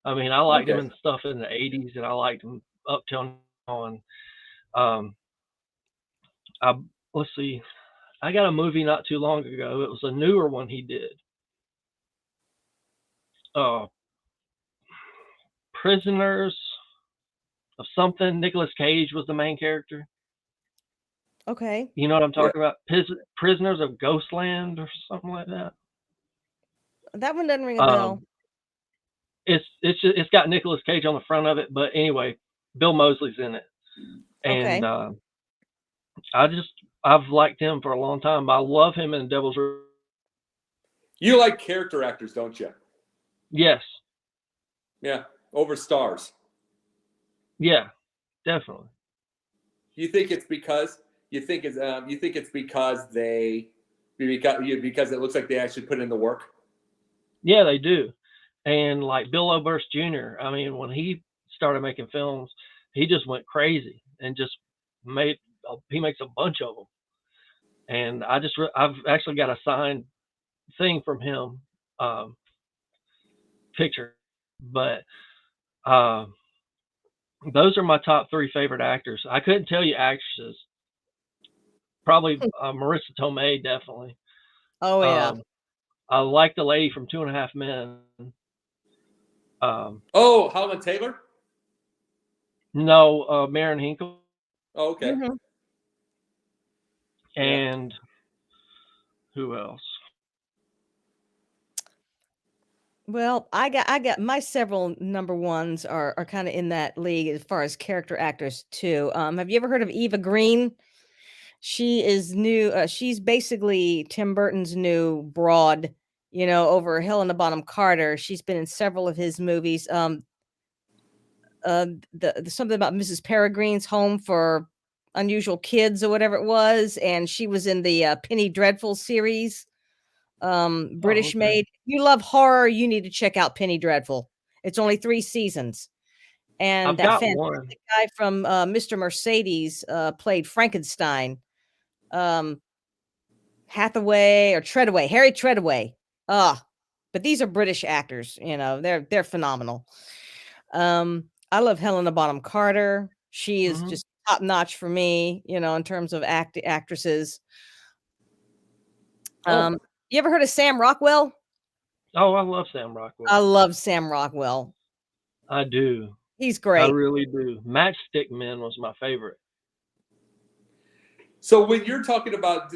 I mean, I liked him and stuff in the 80s, and I liked him up till now. Let's see. I got a movie not too long ago. It was a newer one he did. Prisoners of something. Nicolas Cage was the main character. Okay. You know what I'm talking about? Prisoners of Ghostland or something like that. That one doesn't ring a bell. It's got Nicolas Cage on the front of it, but anyway, Bill Moseley's in it, and I've liked him for a long time. I love him in Devil's. You like character actors, don't you? Yes. Yeah, over stars. Yeah, definitely. You think it's because because it looks like they actually put in the work? Yeah, they do. And like Bill Oberst Jr., I mean, when he started making films, he just went crazy and just he makes a bunch of them. And I've actually got a signed thing from him, picture. But those are my top 3 favorite actors. I couldn't tell you actresses. Probably Marissa Tomei, definitely. Oh yeah. I like the lady from 2.5 Men. Oh, Holland Taylor? No, Maren Hinkle. Oh, okay. Mm-hmm. And who else? Well, I got my several number ones are kind of in that league as far as character actors too. Have you ever heard of Eva Green? She is new. She's basically Tim Burton's new broad, over Helena Bonham Carter. She's been in several of his movies. The something about Mrs. Peregrine's Home for Unusual Kids or whatever it was, and she was in the Penny Dreadful series. British okay. made. If you love horror, you need to check out Penny Dreadful. It's only 3 seasons. And I've that got fantastic one. guy from Mr. Mercedes played Frankenstein. Hathaway or Treadaway, Harry Treadaway. But these are British actors, they're phenomenal. I love Helena Bonham Carter. She is Mhm. just top notch for me, in terms of actresses. Oh. You ever heard of Sam Rockwell? Oh, I love Sam I Rockwell. love Sam Rockwell. I do. He's I great. really do. Matchstick Men was my favorite. So when you're talking about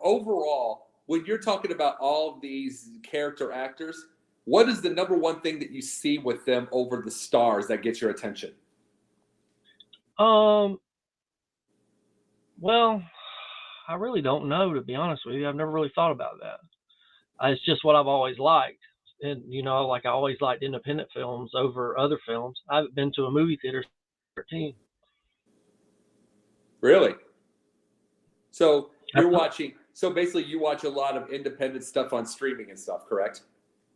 overall, when you're talking about all of these character actors, what is the number one thing that you see with them over the stars that gets your attention? Well, I really don't know, to be honest with you. I've never really thought about that. It's just what I've always liked. And, like I always liked independent films over other films. I haven't been to a movie theater since I was 13. Really? So you're watching. So basically, you watch a lot of independent stuff on streaming and stuff, correct?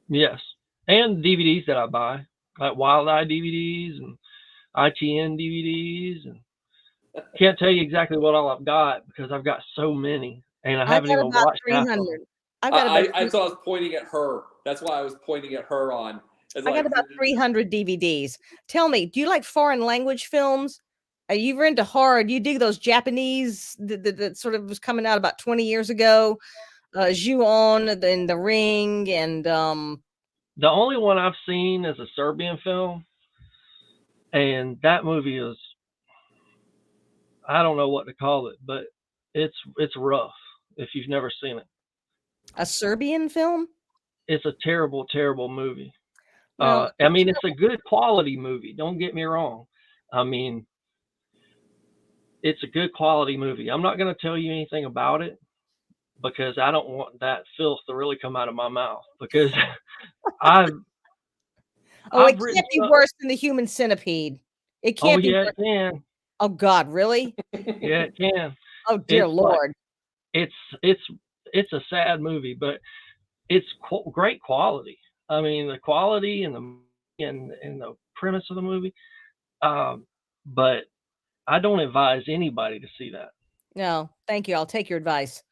Yes. And DVDs that I buy, like Wild Eye DVDs and ITN DVDs. And can't tell you exactly what all I've got because I've got so many. And I I haven't got even about watched half of 300. them. I've got about I thought I was pointing at her. That's why I was pointing at her on. I got about 300 DVDs. Tell me, do you like foreign language films? Are you ever into horror? Do you dig those Japanese that sort of was coming out about 20 years ago? Ju-on and The Ring and The only one I've seen is a Serbian film. And that movie is, I don't know what to call it, but it's rough if you've never seen it. a Serbian film? It's a terrible, terrible movie. Well, I mean, it's a good quality movie. Don't get me wrong. I mean, it's a good quality movie. I'm not going to tell you anything about it because I don't want that filth to really come out of my mouth because I've it written can't be worse than The Human Centipede. It Oh can't be yeah, worse. it can. Oh God, really? Yeah, it can. Oh dear It's like Lord. it's a sad movie, but it's great quality. I mean, the quality and the premise of the movie. But I don't advise anybody to see that. No, thank you. I'll take your advice.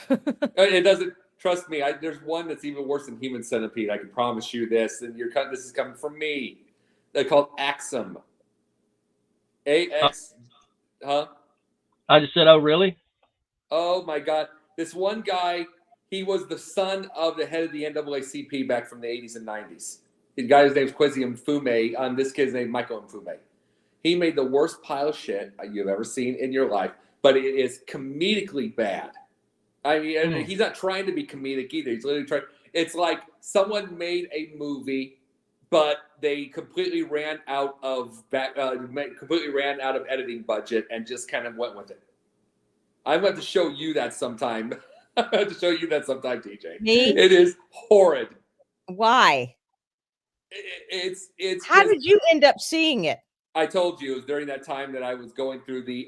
It doesn't. Trust me. There's one that's even worse than Human Centipede. I can promise you this. And this is coming from me. They're called Axum. AX. Huh? I just said, oh really? Oh my God. This one guy, he was the son of the head of the NAACP back from the 80s and 90s. The guy's name's Kwesi Mfume. This kid's named Michael Mfume. He made the worst pile of shit you've ever seen in your life, but it is comedically bad. I mean, he's not trying to be comedic either. He's literally trying. It's like someone made a movie, but they completely ran out of editing budget and just kind of went with it. I'm going to show you that sometime. I'm going to show you that sometime, TJ. Me? It is horrid. Why? It's. How did you end up seeing it? I told you it was during that time that I was going through the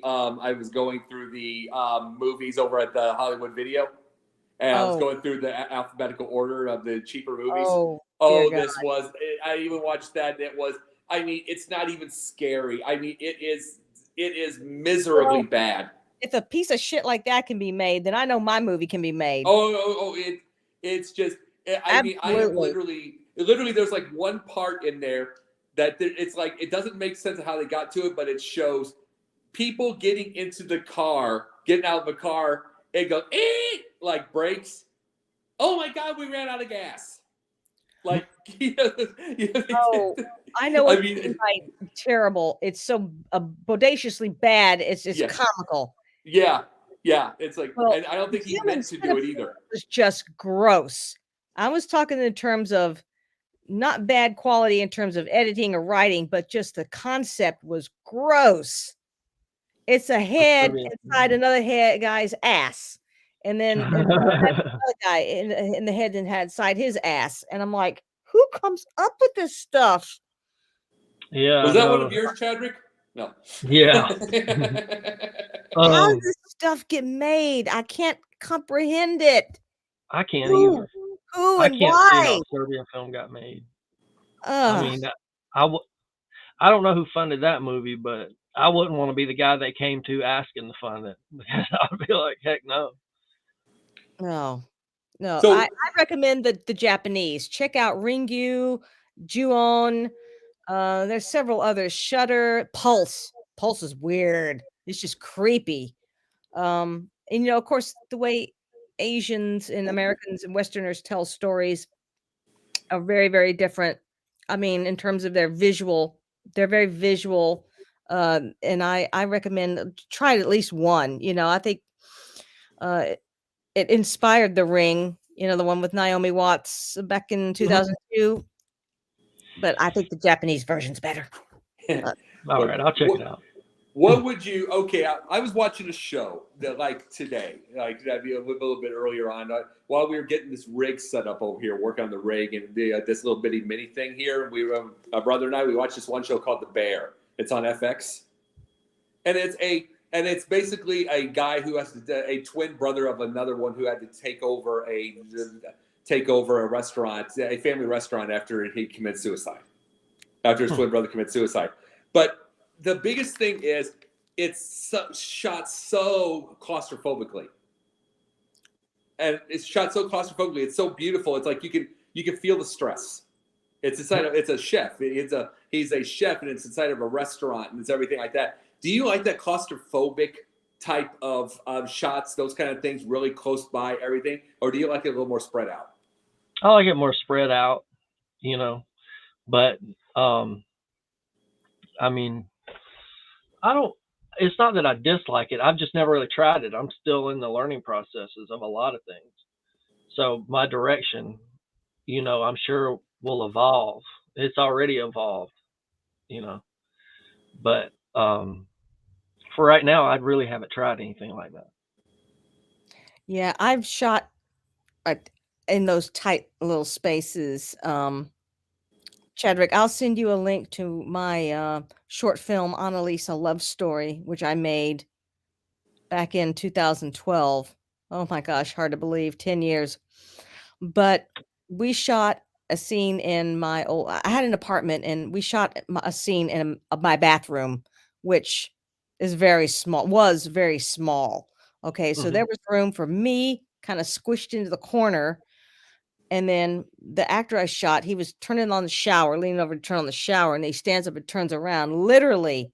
movies over at the Hollywood Video, And I was Oh, going through the alphabetical order of the cheaper movies. oh, dear Oh, God. this was. I even watched that. It was. I mean, it's not even scary. I mean, it is. It is miserably Well, bad. if a piece of shit like that can be made, then I know my movie can be made. It's just. I mean, I have Absolutely. literally. There's like one part in there that it's like it doesn't make sense of how they got to it, but it shows people getting into the car, getting out of the car, and go like brakes. Oh my God, we ran out of gas. Like, Oh, I know I what you mean mean, by terrible. It's so bodaciously bad. It's yeah, comical. yeah, yeah. It's like, Well, and I don't think he human meant to do it centipede either. was just gross. I was talking in terms of not bad quality in terms of editing or writing, but just the concept was gross. It's a head Serbian inside film. another head guy's ass, and then another guy in the head and had inside his ass, and I'm like, who comes up with this stuff? Yeah, Was I that one know. of yours, Chadrick? No. Yeah. How does Um, this stuff get made? I can't comprehend it. I can't Who? either. Who I and can't see how why? a Serbian film got made. I Ugh. mean, I, w- I don't know who funded that movie, but I wouldn't want to be the guy they came to asking to fund it because I'd be like, heck no. No. No, I So, recommend the Japanese. Check out Ringu, Ju-on, there's several others, Shudder, Pulse. Pulse is weird. It's just creepy. And, of course, the way Asians and Americans and Westerners tell stories are very, very different. I mean, in terms of their visual, they're very visual. And I recommend try at least one. I think uh, it inspired The Ring, the one with Naomi Watts back in Mhm. 2002. But I think the Japanese version's better. All but right, I'll check it out. what would you? Okay, I was watching a show that like today, like that'd be a little bit earlier on, while we were getting this rig set up over here, working on the rig and this little bitty mini thing here. My brother and I, we watched this one show called The Bear. It's on FX, and it's basically a guy who has a twin brother of another one who had to take over a restaurant, a family restaurant, after he commits suicide. After his twin brother commits suicide, but the biggest thing is it's shot so claustrophobically, and it's shot so claustrophobically. It's so beautiful. It's like you can feel the stress. It's inside of it's a chef. He's a chef, and it's inside of a restaurant, and it's everything like that. Do you like that claustrophobic type of shots? Those kind of things, really close by everything, or do you like it a little more spread out? I like it more spread out, but I mean, I don't. It's not that I dislike it. I've just never really tried it. I'm still in the learning processes of a lot of things. So my direction, I'm sure will evolve. It's already evolved, you know. But for right now, I really haven't tried anything like that. Yeah, I've shot in those tight little spaces. Chadrick, I'll send you a link to my short film Annalisa Love Story, which I made back in 2012. Oh my gosh, hard to believe, 10 years. But we shot a scene in I had an apartment and we shot a scene in my bathroom, which is was very small. Okay, so Hmm. there was room for me kind of squished into the corner. And then the actor I shot, he was turning on the shower, leaning over to turn on the shower, and he stands up and turns around. Literally,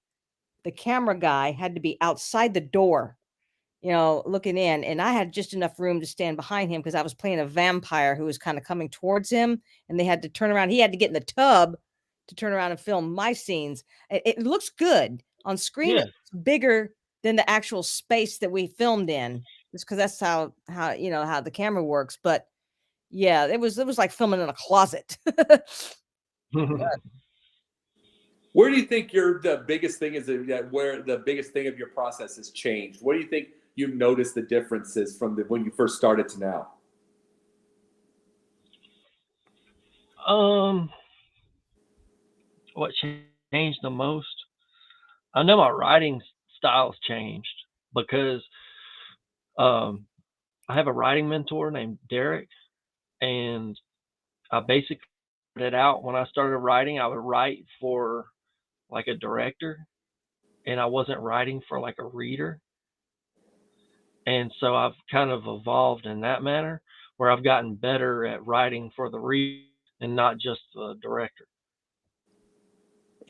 the camera guy had to be outside the door, looking in. And I had just enough room to stand behind him because I was playing a vampire who was kind of coming towards him. And they had to turn around. He had to get in the tub to turn around and film my scenes. It looks good on screen. Yeah. It's bigger than the actual space that we filmed in, just because that's how how the camera works. But yeah, it was like filming in a closet. Where do you think the biggest thing is where the biggest thing of your process has changed? What do you think you've noticed the differences from when you first started to now? um, what changed the most? I know my writing style's changed because um, I have a writing mentor named Derek, and I basically started out when I started writing, I would write for like a director, and I wasn't writing for like a reader. And so I've kind of evolved in that manner where I've gotten better at writing for the reader and not just the director.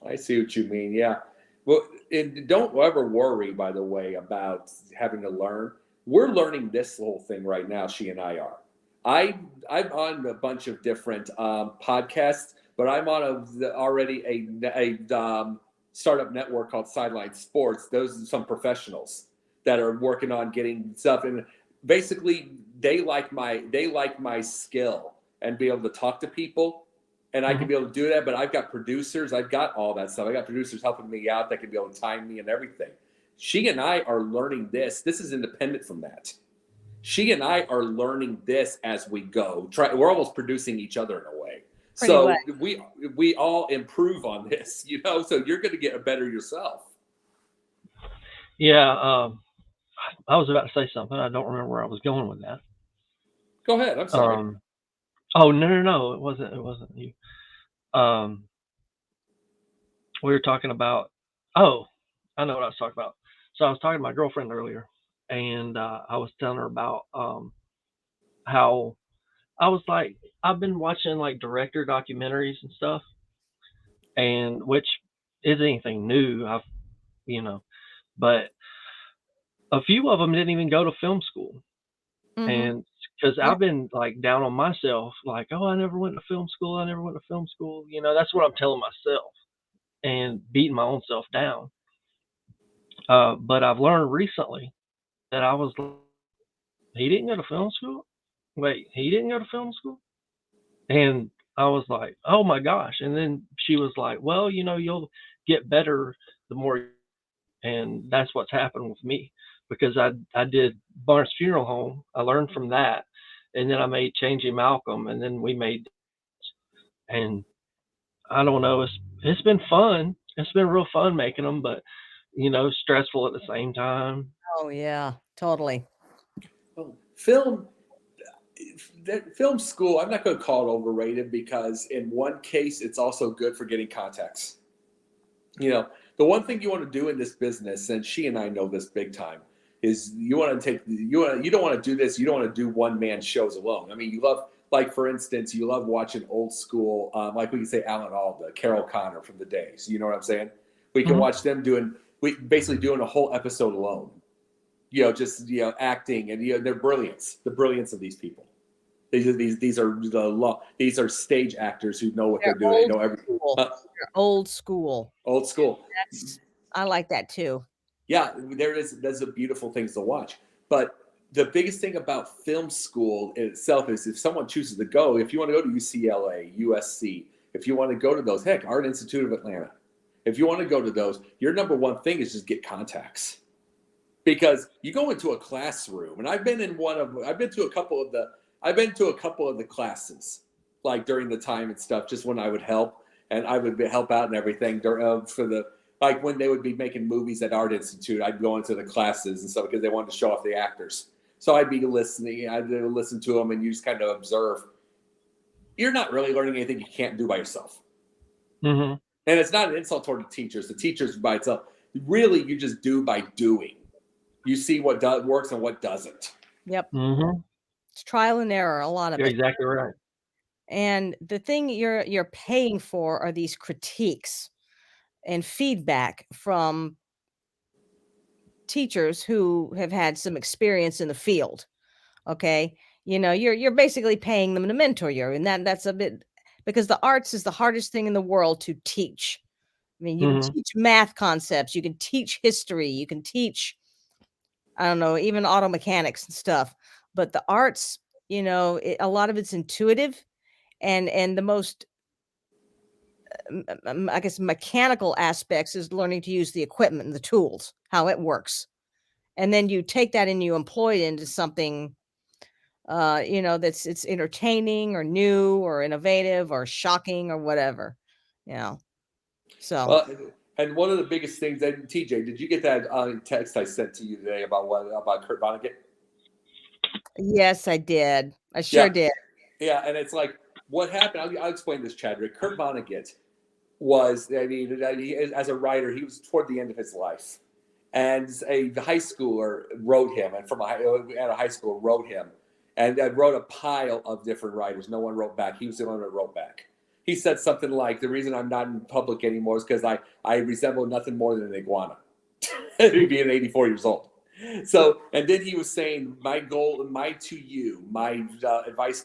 I see what you mean. Yeah. Well, and don't ever worry, by the way, about having to learn. We're learning this whole thing right now. She and I are. I'm on a bunch of different podcasts, but I'm on already a startup network called Sideline Sports. Those are some professionals that are working on getting stuff, and basically they like my skill and be able to talk to people, and I can be able to do that. But I've got producers, I've got all that stuff. I got producers helping me out that can be able to time me and everything. She and I are learning this. This is independent from that. She and I are learning this as we go. We're almost producing each other in a way. Pretty So much. we all improve on this, you know. So you're going to get better yourself. Yeah, I was about to say something. I don't remember where I was going with that. Go ahead. I'm sorry. Oh no, it wasn't you. We were talking about. Oh, I know what I was talking about. So I was talking to my girlfriend earlier, and I was telling her about how I was like, I've been watching like director documentaries and stuff, and which isn't anything new. But a few of them didn't even go to film school. And because I've been like down on myself, like, oh, I never went to film school. I never went to film school. That's what I'm telling myself and beating my own self down. But I've learned recently that I was like, he didn't go to film school. Wait, he didn't go to film school? And I was like, oh my gosh. And then she was like, well, you'll get better the more. And that's what's happened with me because I did Barnes Funeral Home. I learned from that. And then I made Changing Malcolm, and then we made, and I don't know, it's been fun. It's been real fun making them, but stressful at the same time. Oh yeah, totally. Well, film school, I'm not going to call it overrated because in one case, it's also good for getting contacts. The one thing you want to do in this business, and she and I know this big time, is you don't want to do this. You don't want to do one-man shows alone. I mean, you love, like, for instance, you love watching old school, like we can say Alan Alda, Carol Connor from the days. You know what I'm saying? We can watch them basically doing a whole episode alone. Just acting, and their brilliance, the brilliance of these people. These are stage actors who know what they're doing. They know everything. Old school. Old school. I like that too. Yeah, there's a beautiful things to watch. But the biggest thing about film school in itself is if someone chooses to go, if you want to go to UCLA, USC, if you want to go to those, heck, Art Institute of Atlanta, if you want to go to those, your number one thing is just get contacts. Because you go into a classroom, and I've been to a couple of the classes, like during the time and stuff, just when I would help, and I would help out and everything like when they would be making movies at Art Institute, I'd go into the classes and stuff because they wanted to show off the actors. So I'd be listening, I'd listen to them, and you just kind of observe. You're not really learning anything you can't do by yourself. Mm-hmm. And it's not an insult toward the teachers. The teachers by itself, really, you just do by doing. You see what works and what doesn't. Yep. Mm-hmm. It's trial and error, a lot of You're it. exactly right. And the thing you're paying for are these critiques and feedback from teachers who have had some experience in the field. Okay, you're basically paying them to mentor you, and that's a bit, because the arts is the hardest thing in the world to teach. I mean, you can teach math concepts, you can teach history, you can teach, I don't know, even auto mechanics and stuff. But the arts, a lot of it's intuitive, and the most, I guess, mechanical aspects is learning to use the equipment and the tools, how it works, and then you take that and you employ it into something, it's entertaining or new or innovative or shocking or whatever, So. Well, and one of the biggest things, and TJ, did you get that text I sent to you today about Kurt Vonnegut? Yes, I did. I sure Yeah, did. yeah, and it's like what happened. I'll explain this, Chadrick. Kurt Vonnegut was, I mean, as a writer, he was toward the end of his life, and a high schooler wrote him, and at a high school wrote him, and wrote a pile of different writers. No one wrote back. He was the only one that wrote back. He said something like, "The reason I'm not in public anymore is because I resemble nothing more than an iguana." Being 84 years old. So, and then he was saying, my advice to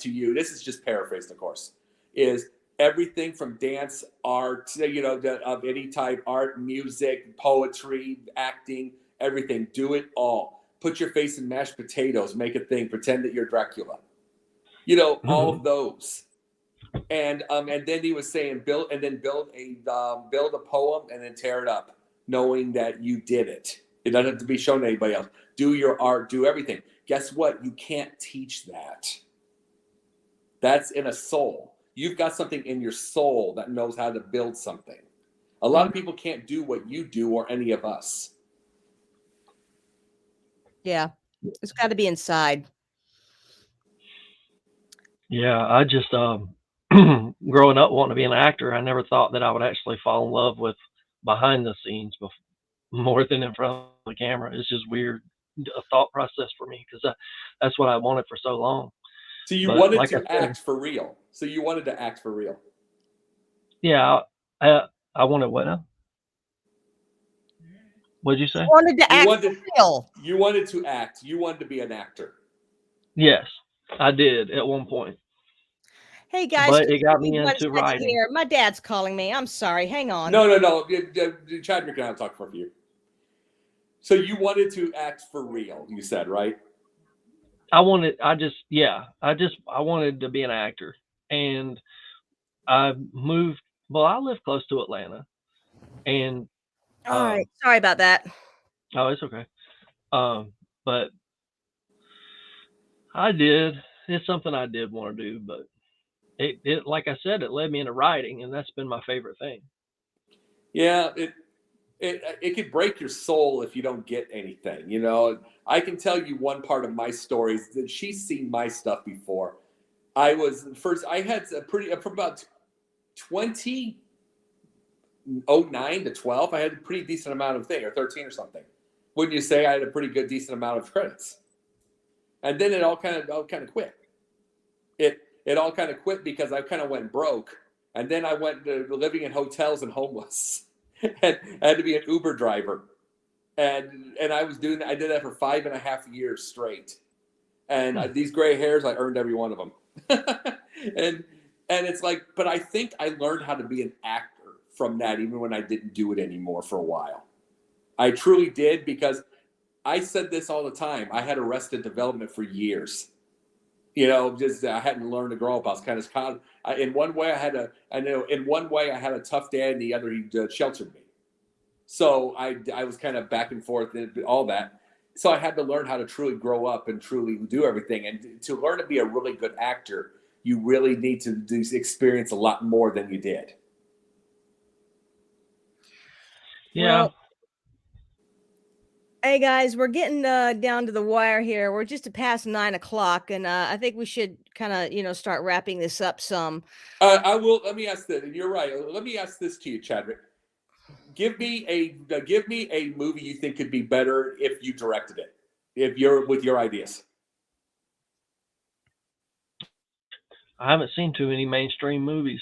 you, this is just paraphrased, of course, is everything from dance, art, of any type, art, music, poetry, acting, everything, do it all. Put your face in mashed potatoes, make a thing, pretend that you're Dracula. All of those. And then he was saying, build a poem and then tear it up, knowing that you did it. It doesn't have to be shown to anybody else. Do your art, do everything. Guess what? You can't teach that. That's in a soul. You've got something in your soul that knows how to build something. A lot of people can't do what you do or any of us. Yeah, it's got to be inside. Yeah, I just growing up wanting to be an actor, I never thought that I would actually fall in love with behind the scenes more than in front of the camera. It's just weird, a thought process for me, because that's what I wanted for so long. So you But wanted like I to said, act for real. yeah, I wanted what now? What'd you say? Wanted to act for real. You wanted to act. You wanted to be an actor. Yes, I did at one point. Hey guys, But it got me give me 1 into second writing. here. My dad's calling me. I'm sorry. Hang on. No. Chadrick and I will talk for a few. So you wanted to act for real, you said, right? I wanted to be an actor, and I moved. Well, I live close to Atlanta, and All right. Sorry about that. oh, it's okay. But it's something I did want to do, but it like I said, it led me into writing, and that's been my favorite thing. Yeah, it could break your soul if you don't get anything. I can tell you one part of my story is that she's seen my stuff before. I had from about 2009 to 12, I had a pretty decent amount of thing, or 13 or something. Wouldn't you say I had a pretty good decent amount of credits? And then it all kind of quit. It all kind of quit because I kind of went broke, and then I went to living in hotels and homeless, and I had to be an Uber driver, and I was doing that. I did that for 5.5 years straight, and these gray hairs, I earned every one of them, and it's like, but I think I learned how to be an actor from that, even when I didn't do it anymore for a while. I truly did, because I said this all the time. I had Arrested Development for years. Just I hadn't learned to grow up. I was kind of in one way I had a tough dad, and the other he sheltered me. So I was kind of back and forth and all that. So I had to learn how to truly grow up and truly do everything. And to learn to be a really good actor, you really need to experience a lot more than you did. Yeah. Well, hey guys, we're getting down to the wire here. We're just past 9 o'clock, and I think we should kind of start wrapping this up some. I will. Let me ask this. You're right. Let me ask this to you, Chadrick. Give me a movie you think could be better if you directed it, if you're with your ideas. I haven't seen too many mainstream movies.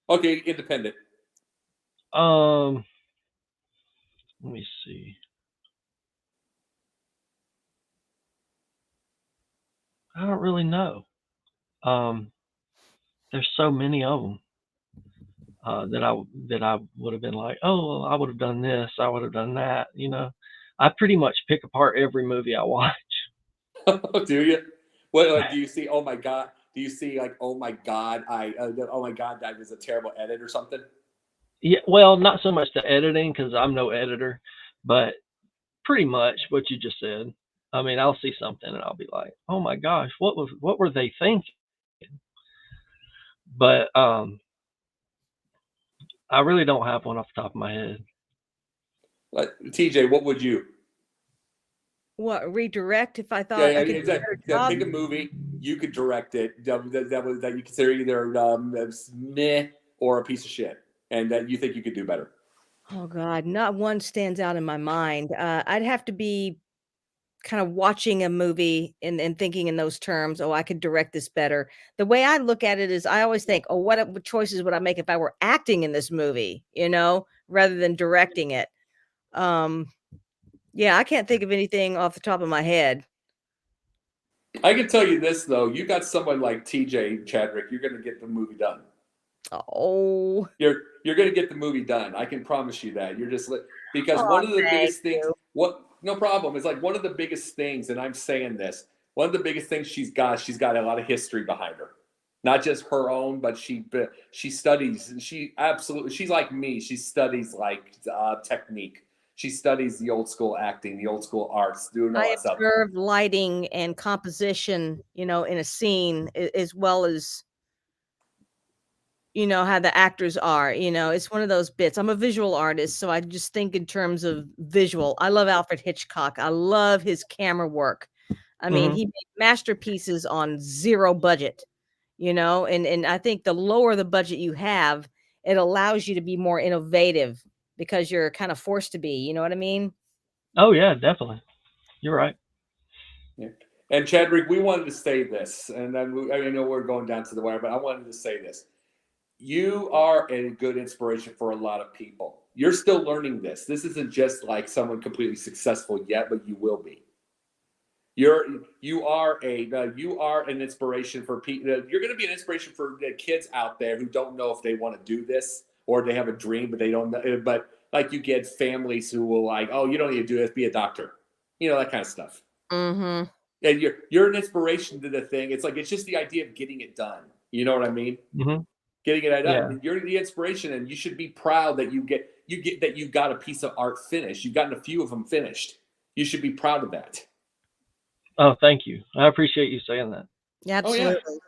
Okay, independent. Let me see. I don't really know. There's so many of them that I would have been like, oh, well, I would have done this, I would have done that. I pretty much pick apart every movie I watch. Do you? What do you see? Oh my God! Do you see like, oh my God, that was a terrible edit or something? Yeah, well, not so much the editing, because I'm no editor, but pretty much what you just said. I mean, I'll see something and I'll be like, oh my gosh, what were they thinking? But I really don't have one off the top of my head. TJ, what would you? What, redirect if I Yeah, thought yeah, I could do a exactly. better Yeah, job? pick a movie. You could direct it that you consider either meh or a piece of shit, and that you think you could do better. Oh God, not one stands out in my mind. I'd have to be kind of watching a movie and thinking in those terms. Oh, I could direct this better. The way I look at it is, I always think, oh, what choices would I make if I were acting in this movie? Rather than directing it. Um, yeah, I can't think of anything off the top of my head. I can tell you this though: you got someone like TJ Chadrick, you're going to get the movie done. Oh, You're going to get the movie done. I can promise you that. You're just because oh, one of the thank biggest things. you. What? No problem. It's like one of the biggest things, and I'm saying this. One of the biggest things she's got a lot of history behind her, not just her own, but she studies. She's like me. She studies like technique. She studies the old school acting, the old school arts, doing all I that stuff. observe lighting and composition, in a scene, as well as how the actors are. It's one of those bits. I'm a visual artist, so I just think in terms of visual. I love Alfred Hitchcock. I love his camera work. I mean, Mhm. he made masterpieces on zero budget, and I think the lower the budget you have, it allows you to be more innovative because you're kind of forced to be, you know what I mean? Oh yeah, definitely. You're right. Yeah. And Chadrick, we wanted to say this, and then I know we're going down to the wire, but I wanted to say this. You are a good inspiration for a lot of people. You're still learning this. This isn't just like someone completely successful yet, but you will be. You are an inspiration for people. You're going to be an inspiration for the kids out there who don't know if they want to do this or they have a dream, but they don't know. But like you get families who will like, oh, you don't need to do this. Be a doctor, that kind of stuff. Mm-hmm. And you're an inspiration to the thing. It's like it's just the idea of getting it done. You know what I mean? Mhm. Getting it Yeah. done. You're the inspiration, and you should be proud that you get that you got a piece of art finished. You've gotten a few of them finished. You should be proud of that. Oh, thank you. I appreciate you saying that. Oh yeah. Absolutely.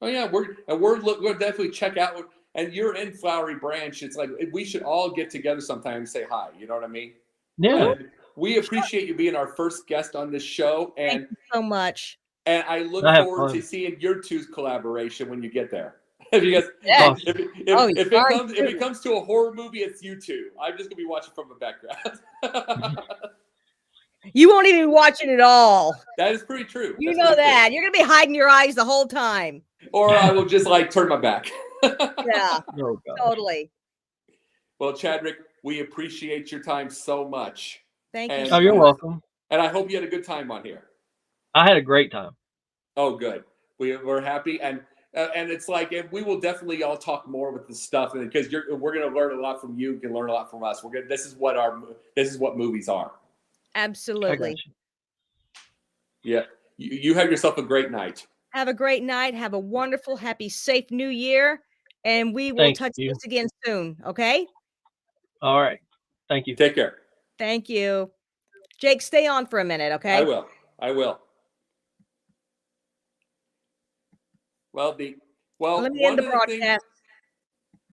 Oh yeah. We're definitely check out. And you're in Flowery Branch. It's like we should all get together sometime and say hi. You know what I mean? Yeah. And we appreciate you being our first guest on this show, Thank you so much. and I look I have forward to fun. seeing your two's collaboration when you get there. If you guys, Yes. if, Oh, if you're if it comes to a horror movie, it's you two. I'm just gonna be watching from the background. You won't even be watching it all. That is pretty true. You That's know pretty that. You're going to be hiding your eyes the whole time. true. Or I will just like turn my back. Yeah, Oh God. totally. Well, Chadrick, we appreciate your time so much. Thank you. And, Oh, you're welcome. And I hope you had a good time on here. I had a great time. Oh, good. We're happy, and it's like we will definitely all talk more with the stuff, and because we're going to learn a lot from you. You can learn a lot from us. This is what movies are. I got Absolutely. you. Yeah. You have yourself a great night. Have a great night. Have a wonderful, happy, safe new year. And we will Thank touch you. base again soon. Okay. All right. Thank you. Take care. Thank you. Jake, stay on for a minute. Okay. I will. Well, Let me end the broadcast.